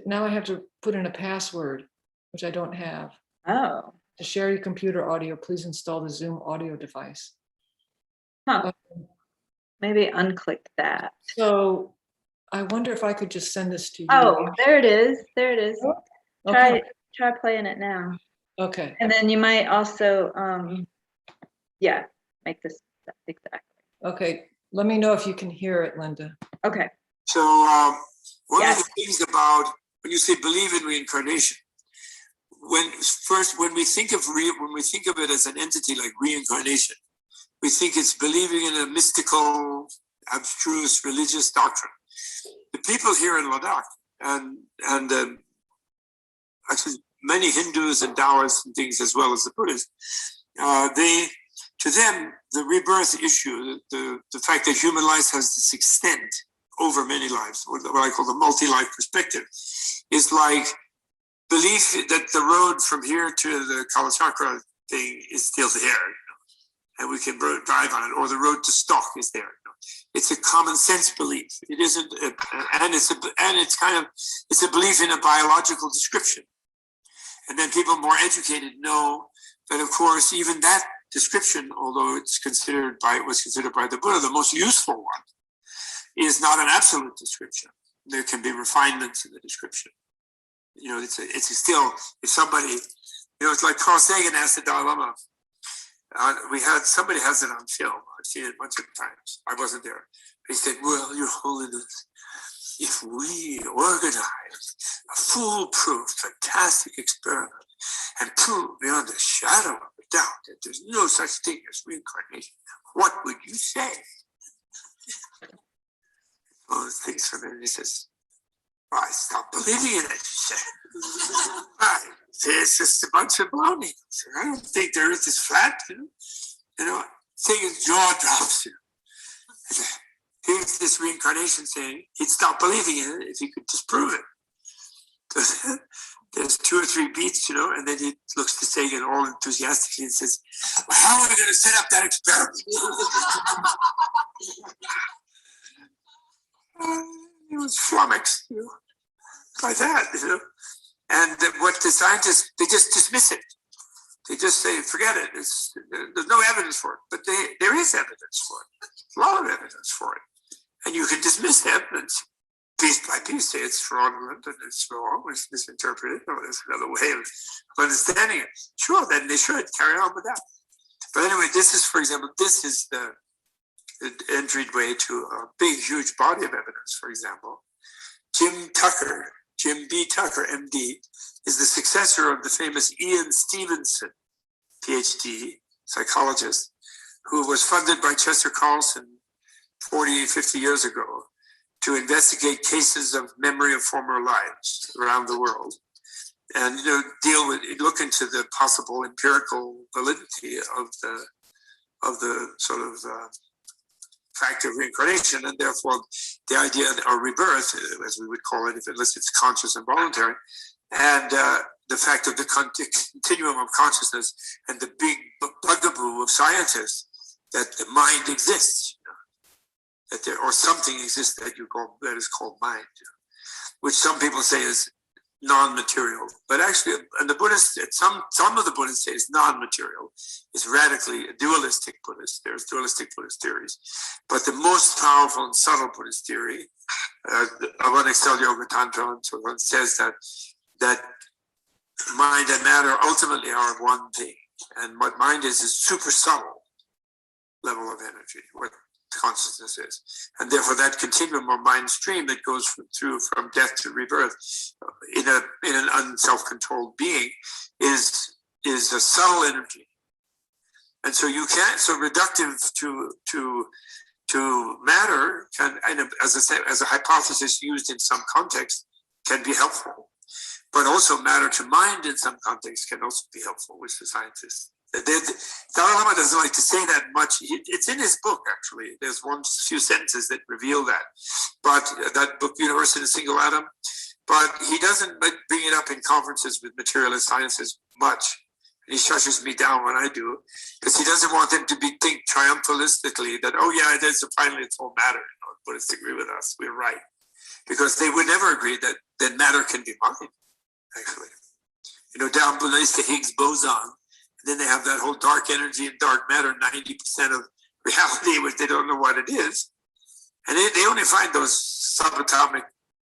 Now I have to put in a password, which I don't have. Oh. To share your computer audio, please install the Zoom audio device. Huh. Maybe unclick that. So I wonder if I could just send this to you. Oh, there it is. There it is. Okay. Try playing it now. Okay. And then you might also, yeah, make this exactly. Okay. Let me know if you can hear it, Linda. Okay. So one Yes. of the things about when you say believe in reincarnation, when we think of it as an entity like reincarnation, we think it's believing in a mystical, abstruse religious doctrine. The people here in Ladakh and actually many Hindus and Taoists and things as well as the Buddhists, to them, the rebirth issue, the fact that human life has this extent over many lives, what I call the multi-life perspective, is like belief that the road from here to the Kalachakra thing is still there, and we can drive on it, or the road to Stock is there. It's a common sense belief. It isn't, it's a belief in a biological description. And then people more educated know that, of course, even that description, although was considered by the Buddha the most useful one, is not an absolute description. There can be refinements in the description. It's still, if somebody, it's like Carl Sagan asked the Dalai Lama. Somebody has it on film. I've seen it a bunch of times. I wasn't there. He said, well, Your Holiness, if we organize a foolproof, fantastic experiment and prove beyond a shadow of a doubt that there's no such thing as reincarnation, what would you say? Well, he thinks for a minute. He says, I stopped believing in it. It's just a bunch of baloney. I don't think the earth is flat. Thing is, jaw drops. Here's this reincarnation saying he'd stop believing in it if he could disprove it. So there's 2 or 3 beats, and then he looks to Sagan all enthusiastically and says, well, how are we going to set up that experiment? He was flummoxed, by that, And what the scientists, they just dismiss it. They just say, forget it. There's no evidence for it. But there is evidence for it. A lot of evidence for it. And you can dismiss the evidence piece by piece, say it's fraudulent and it's wrong, it's misinterpreted, or there's another way of understanding it. Sure, then they should carry on with that. But anyway, this is, for example, the entryway to a big, huge body of evidence, for example. Jim B. Tucker, MD, is the successor of the famous Ian Stevenson, PhD, psychologist, who was funded by Chester Carlson 40, 50 years ago to investigate cases of memory of former lives around the world. and look into the possible empirical validity of the sort of fact of reincarnation, and therefore the idea or rebirth, as we would call it, unless it's conscious and voluntary, and the fact of the continuum of consciousness, and the big bugaboo of scientists that the mind exists, that there or something exists that is called mind, which some people say is non-material, but actually, and the Buddhists, some of the Buddhists say it's non-material. It's radically dualistic Buddhist. There's dualistic Buddhist theories, but the most powerful and subtle Buddhist theory of Unexcelled Yoga Tantra and so on says that mind and matter ultimately are one thing, and what mind is super subtle level of energy, what consciousness is, and therefore that continuum or mind stream that goes from death to rebirth in an unself-controlled being is a subtle energy, and so you can't, so reductive to matter can, and as a hypothesis used in some context, can be helpful, but also matter to mind in some context can also be helpful, which the scientists. Dalai Lama doesn't like to say that much. It's in his book, actually. There's few sentences that reveal that. But that book, Universe in a Single Atom, but he doesn't bring it up in conferences with materialist sciences much. He shushes me down when I do, because he doesn't want them to think triumphalistically that, oh yeah, finally it's all matter. Buddhists agree with us, we're right. Because they would never agree that matter can be mind, actually. Down beneath the Higgs boson, then they have that whole dark energy and dark matter, 90% of reality, which they don't know what it is. And they only find those subatomic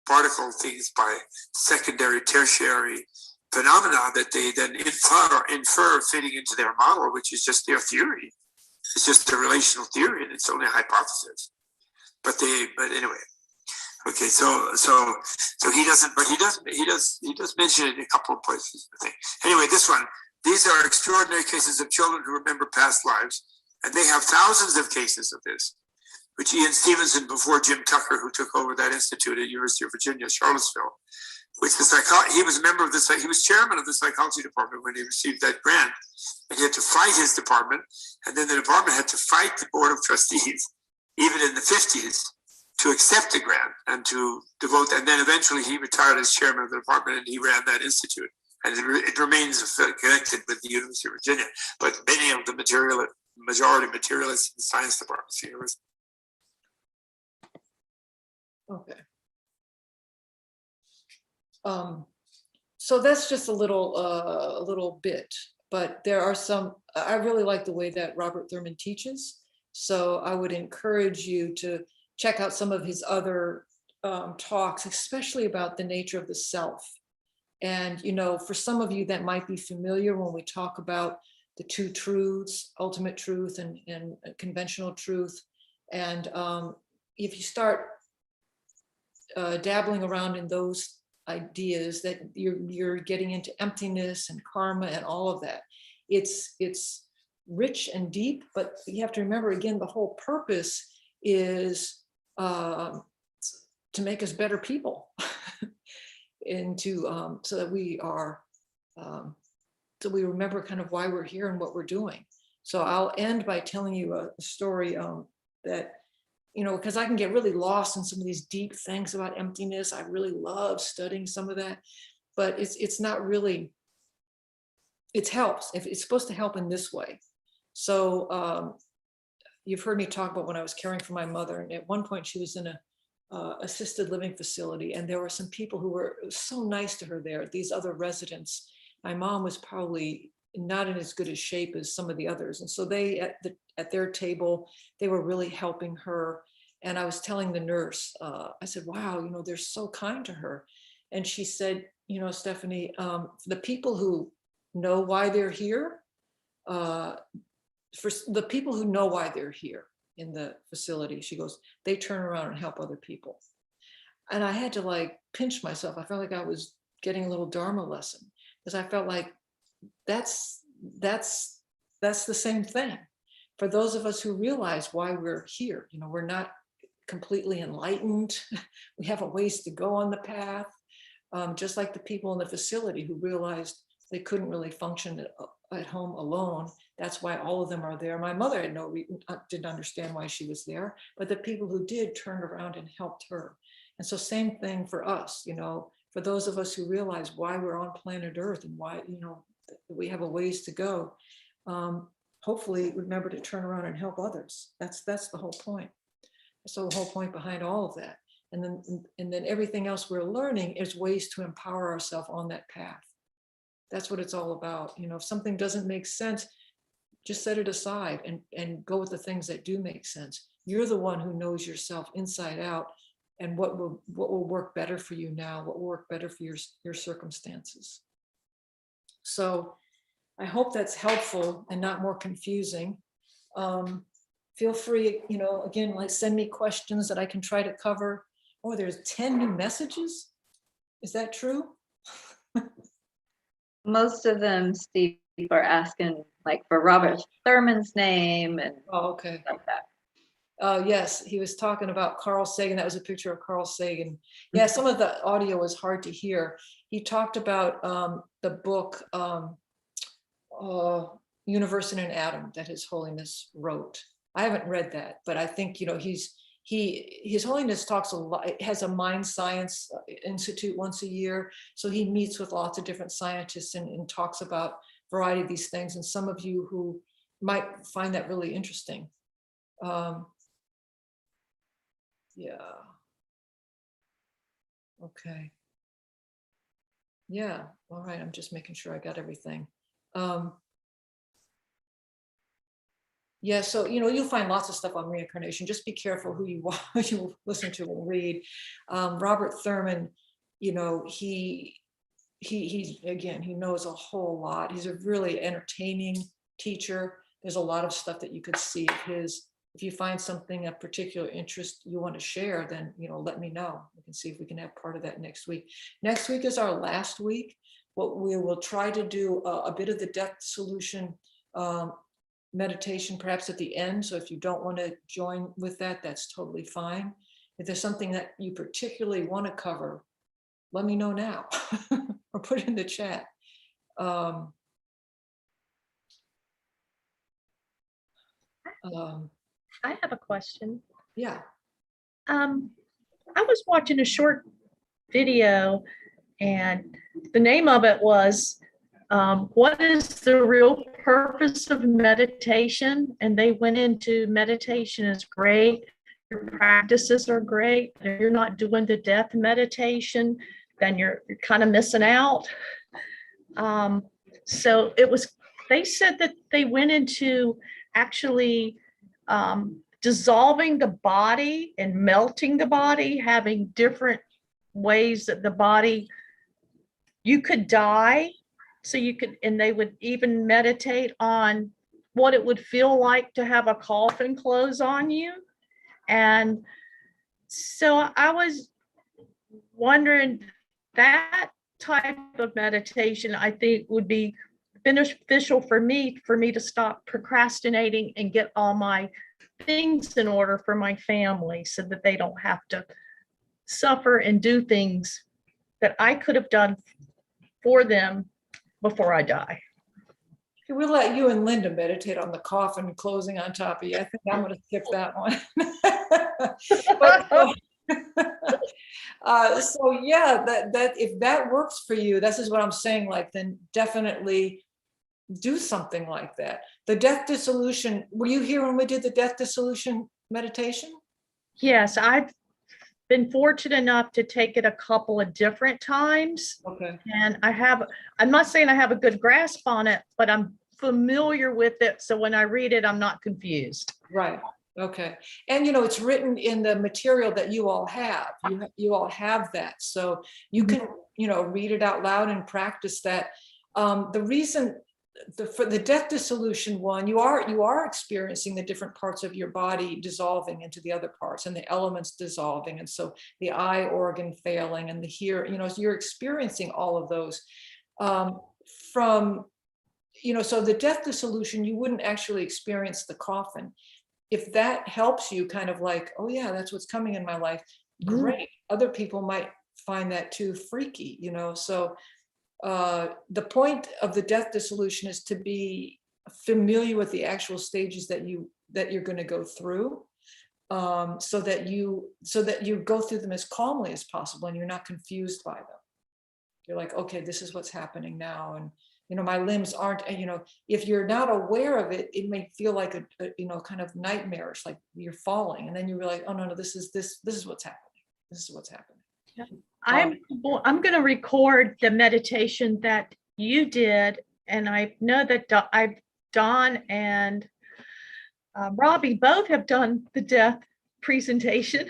particle things by secondary, tertiary phenomena that they then infer fitting into their model, which is just their theory. It's just a relational theory, and it's only a hypothesis. But anyway. Okay, so he doesn't, but he does mention it in a couple of places, I think. Anyway, this one. These are extraordinary cases of children who remember past lives, and they have thousands of cases of this, which Ian Stevenson, before Jim Tucker, who took over that institute at University of Virginia, Charlottesville, which he was a member of he was chairman of the psychology department when he received that grant, and he had to fight his department, and then the department had to fight the board of trustees, even in the 50s, to accept the grant and to devote, and then eventually he retired as chairman of the department, and he ran that institute. And it remains connected with the University of Virginia, but many of the majority materialists in the science departments of the university. Okay. So that's just a little bit, but there are some, I really like the way that Robert Thurman teaches. So I would encourage you to check out some of his other talks, especially about the nature of the self. And, for some of you that might be familiar when we talk about the two truths, ultimate truth and conventional truth. And if you start dabbling around in those ideas, that you're getting into emptiness and karma and all of that. It's rich and deep, but you have to remember, again, the whole purpose is to make us better people. And so that we are, so we remember kind of why we're here and what we're doing. So I'll end by telling you a story that, because I can get really lost in some of these deep things about emptiness. I really love studying some of that, but it's not really, it helps. If it's supposed to help in this way. So you've heard me talk about when I was caring for my mother, and at one point she was in a assisted living facility, and there were some people who were so nice to her there, these other residents. My mom was probably not in as good a shape as some of the others, and so they at their table, they were really helping her. And I was telling the nurse, I said, wow, they're so kind to her. And she said, Stephanie, the people who know why they're here, for the people who know why they're here in the facility, she goes, they turn around and help other people. And I had to pinch myself. I felt like I was getting a little Dharma lesson, because I felt like that's the same thing. For those of us who realize why we're here, we're not completely enlightened. We have a ways to go on the path. just like the people in the facility who realized they couldn't really function at home alone. That's why all of them are there. My mother had no reason, didn't understand why she was there, but the people who did turned around and helped her. And so same thing for us, you know, for those of us who realize why we're on planet Earth and why, you know, we have a ways to go. Hopefully remember to turn around and help others. That's the whole point. So the whole point behind all of that. And then everything else we're learning is ways to empower ourselves on that path. That's what it's all about. You know, if something doesn't make sense, just set it aside and go with the things that do make sense. You're the one who knows yourself inside out and what will work better for you now, what will work better for your circumstances. So I hope that's helpful and not more confusing. Feel free, you know, again, like send me questions that I can try to cover. Oh, there's 10 new messages. Is that true? Most of them, Steve, are asking like for Robert Thurman's name and Oh, okay. like that. Yes, he was talking about Carl Sagan. That was a picture of Carl Sagan. Yeah, some of the audio was hard to hear. He talked about the book Universe in an Atom that His Holiness wrote. I haven't read that, but I think, you know, His Holiness talks a lot, has a mind science institute once a year. So he meets with lots of different scientists and talks about a variety of these things. And some of you who might find that really interesting. Yeah. Okay. Yeah. All right. I'm just making sure I got everything. Yeah, so, you know, you'll find lots of stuff on reincarnation. Just be careful who you watch, you listen to and read. Robert Thurman, you know, he again, he knows a whole lot. He's a really entertaining teacher. There's a lot of stuff that you could see of his. If you find something of particular interest you want to share, then, you know, let me know. We can see if we can have part of that next week. Next week is our last week. What we will try to do a bit of the Death Dissolution meditation perhaps at the end. So if you don't want to join with that, that's totally fine. If there's something that you particularly want to cover, let me know now or put it in the chat. I have a question. Yeah. I was watching a short video and the name of it was what is the real purpose of meditation? And they went into meditation is great. Your practices are great. If you're not doing the death meditation, then you're kind of missing out. So it was, they said that they went into actually dissolving the body and melting the body, having different ways that the body, you could die. So you could, and they would even meditate on what it would feel like to have a coffin close on you. And so I was wondering, that type of meditation, I think, would be beneficial for me to stop procrastinating and get all my things in order for my family so that they don't have to suffer and do things that I could have done for them before I die. We'll let you and Linda meditate on the coffin closing on top of you. I think I'm going to skip that one. So yeah, that if that works for you, this is what I'm saying, like, then definitely do something like that. The Death Dissolution, were you here when we did the Death Dissolution meditation? Yes, I've been fortunate enough to take it a couple of different times. Okay. And I'm not saying I have a good grasp on it, but I'm familiar with it. So when I read it, I'm not confused. Right. Okay. And, you know, it's written in the material that you all have. You all have that. So you can, you know, read it out loud and practice that. The reason for the Death Dissolution one, you are experiencing the different parts of your body dissolving into the other parts and the elements dissolving. And so the eye organ failing and the hear, you know, so you're experiencing all of those from, you know, so the Death Dissolution, you wouldn't actually experience the coffin. If that helps you kind of like, oh yeah, that's what's coming in my life, great. Other people might find that too freaky, you know. So the point of the death dissolution is to be familiar with the actual stages that you're going to go through, so that you go through them as calmly as possible, and you're not confused by them. You're like, okay, this is what's happening now, and you know, my limbs aren't, you know, if you're not aware of it, it may feel like a you know, kind of nightmarish, like you're falling, and then you realize, oh no, this is what's happening. This is what's happening. I'm going to record the meditation that you did, and I know that Don and Robbie both have done the death presentation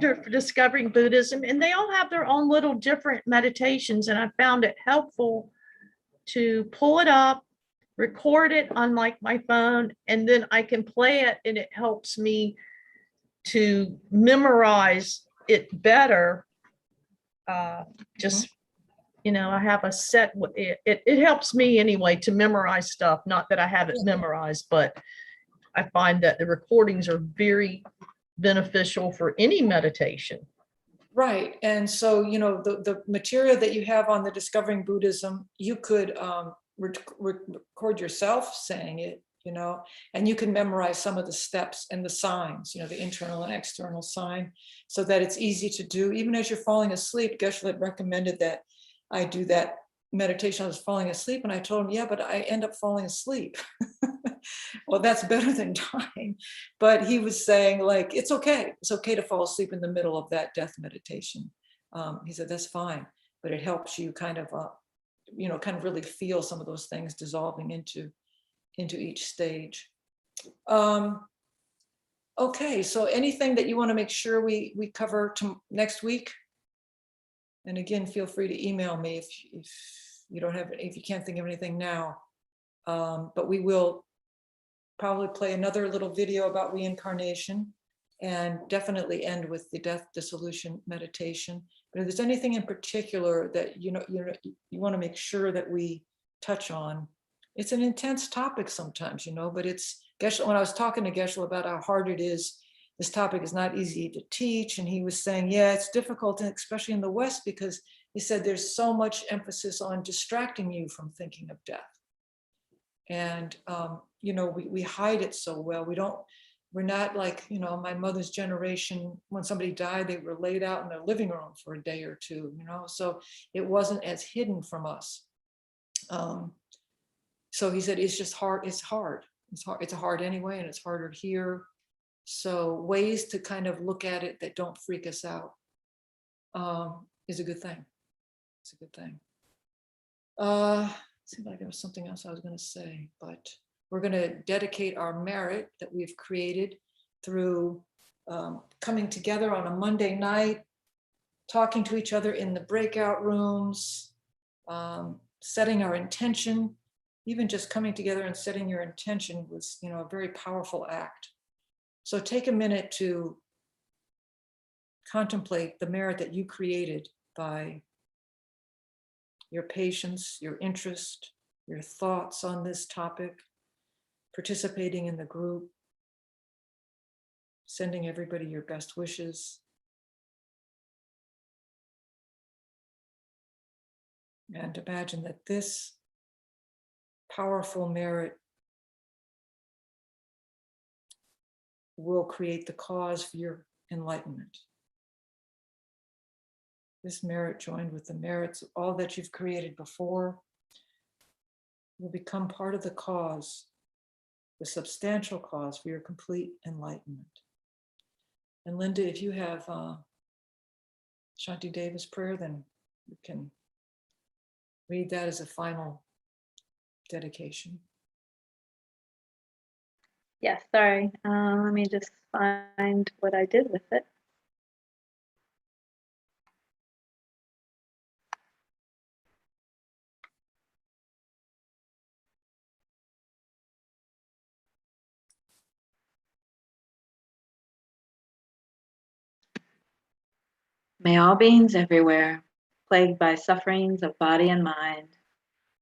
for discovering Buddhism, and they all have their own little different meditations, and I found it helpful to pull it up, record it on like my phone, and then I can play it, and it helps me to memorize it better. Just, you know, I have a set, it helps me anyway to memorize stuff. Not that I have it memorized, but I find that the recordings are very beneficial for any meditation. Right. And so, you know, the material that you have on the Discovering Buddhism, you could record yourself saying it, you know, and you can memorize some of the steps and the signs, you know, the internal and external sign, so that it's easy to do. Even as you're falling asleep, Geshe had recommended that I do that meditation. I was falling asleep, and I told him, yeah, but I end up falling asleep. Well, that's better than dying. But he was saying, like, it's okay. It's okay to fall asleep in the middle of that death meditation. He said, that's fine, but it helps you kind of, you know, kind of really feel some of those things dissolving into each stage. Okay, so anything that you want to make sure we cover next week? And again, feel free to email me if you don't have, if you can't think of anything now. But we will probably play another little video about reincarnation, and definitely end with the death dissolution meditation. But if there's anything in particular that you want to make sure that we touch on, it's an intense topic sometimes, you know. But it's Geshe, when I was talking to Geshe about how hard it is, this topic is not easy to teach, and he was saying, yeah, it's difficult, especially in the West, because he said there's so much emphasis on distracting you from thinking of death. And, you know, we hide it so well. We're not like, you know, my mother's generation, when somebody died, they were laid out in their living room for a day or two, you know, so it wasn't as hidden from us. So he said, it's just hard. It's hard. It's hard anyway, and it's harder here. So ways to kind of look at it that don't freak us out is a good thing. It's a good thing. Seems like there was something else I was going to say, but we're going to dedicate our merit that we've created through coming together on a Monday night, talking to each other in the breakout rooms, setting our intention. Even just coming together and setting your intention was, you know, a very powerful act. So take a minute to contemplate the merit that you created by your patience, your interest, your thoughts on this topic, participating in the group, sending everybody your best wishes. And imagine that this powerful merit will create the cause for your enlightenment. This merit, joined with the merits of all that you've created before, will become part of the cause, the substantial cause for your complete enlightenment. And Linda, if you have Shanti Deva's prayer, then you can read that as a final dedication. Yes, sorry. Let me just find what I did with it. May all beings everywhere, plagued by sufferings of body and mind,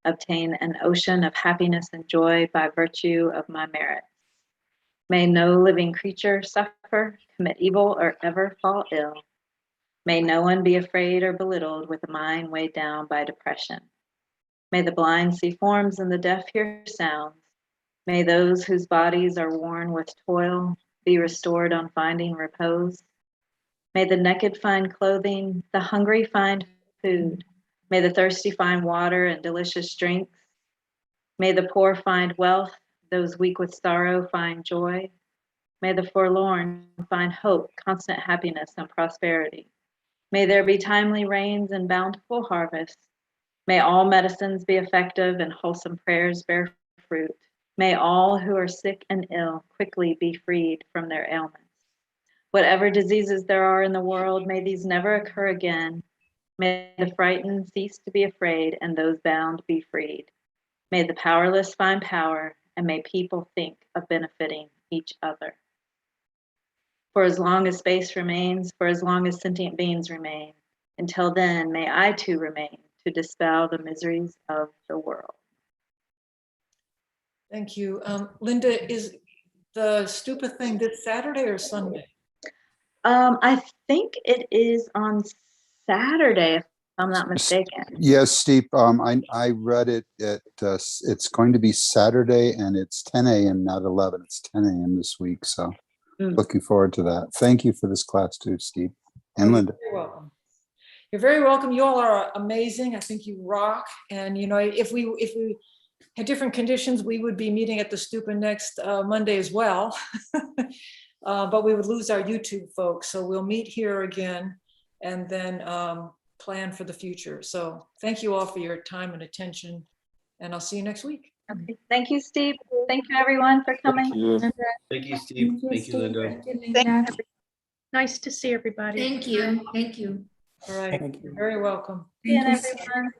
obtain an ocean of happiness and joy by virtue of my merits. May no living creature suffer, commit evil, or ever fall ill. May no one be afraid or belittled with a mind weighed down by depression. May the blind see forms and the deaf hear sounds. May those whose bodies are worn with toil be restored on finding repose. May the naked find clothing, the hungry find food. May the thirsty find water and delicious drinks. May the poor find wealth, those weak with sorrow find joy. May the forlorn find hope, constant happiness, and prosperity. May there be timely rains and bountiful harvests. May all medicines be effective and wholesome prayers bear fruit. May all who are sick and ill quickly be freed from their ailments. Whatever diseases there are in the world, may these never occur again. May the frightened cease to be afraid and those bound be freed. May the powerless find power and may people think of benefiting each other. For as long as space remains, for as long as sentient beings remain, until then, may I too remain to dispel the miseries of the world. Thank you. Linda, is the stupa thing this Saturday or Sunday? I think it is on Saturday, if I'm not mistaken. Yes, Steve, I read it at, it's going to be Saturday and it's 10 a.m., not 11. It's 10 a.m. this week. So looking forward to that. Thank you for this class too, Steve and Linda. You're welcome. You're very welcome. You all are amazing. I think you rock. And, you know, if we had different conditions, we would be meeting at the stupa next Monday as well. But we would lose our YouTube folks. So we'll meet here again and then plan for the future. So thank you all for your time and attention. And I'll see you next week. Okay. Thank you, Steve. Thank you, everyone, for coming. Thank you, Steve. Thank you, Linda. Nice to see everybody. Thank you. Thank you. All right. You're very welcome. See you, everyone.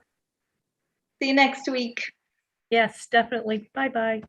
See you next week. Yes, definitely. Bye-bye.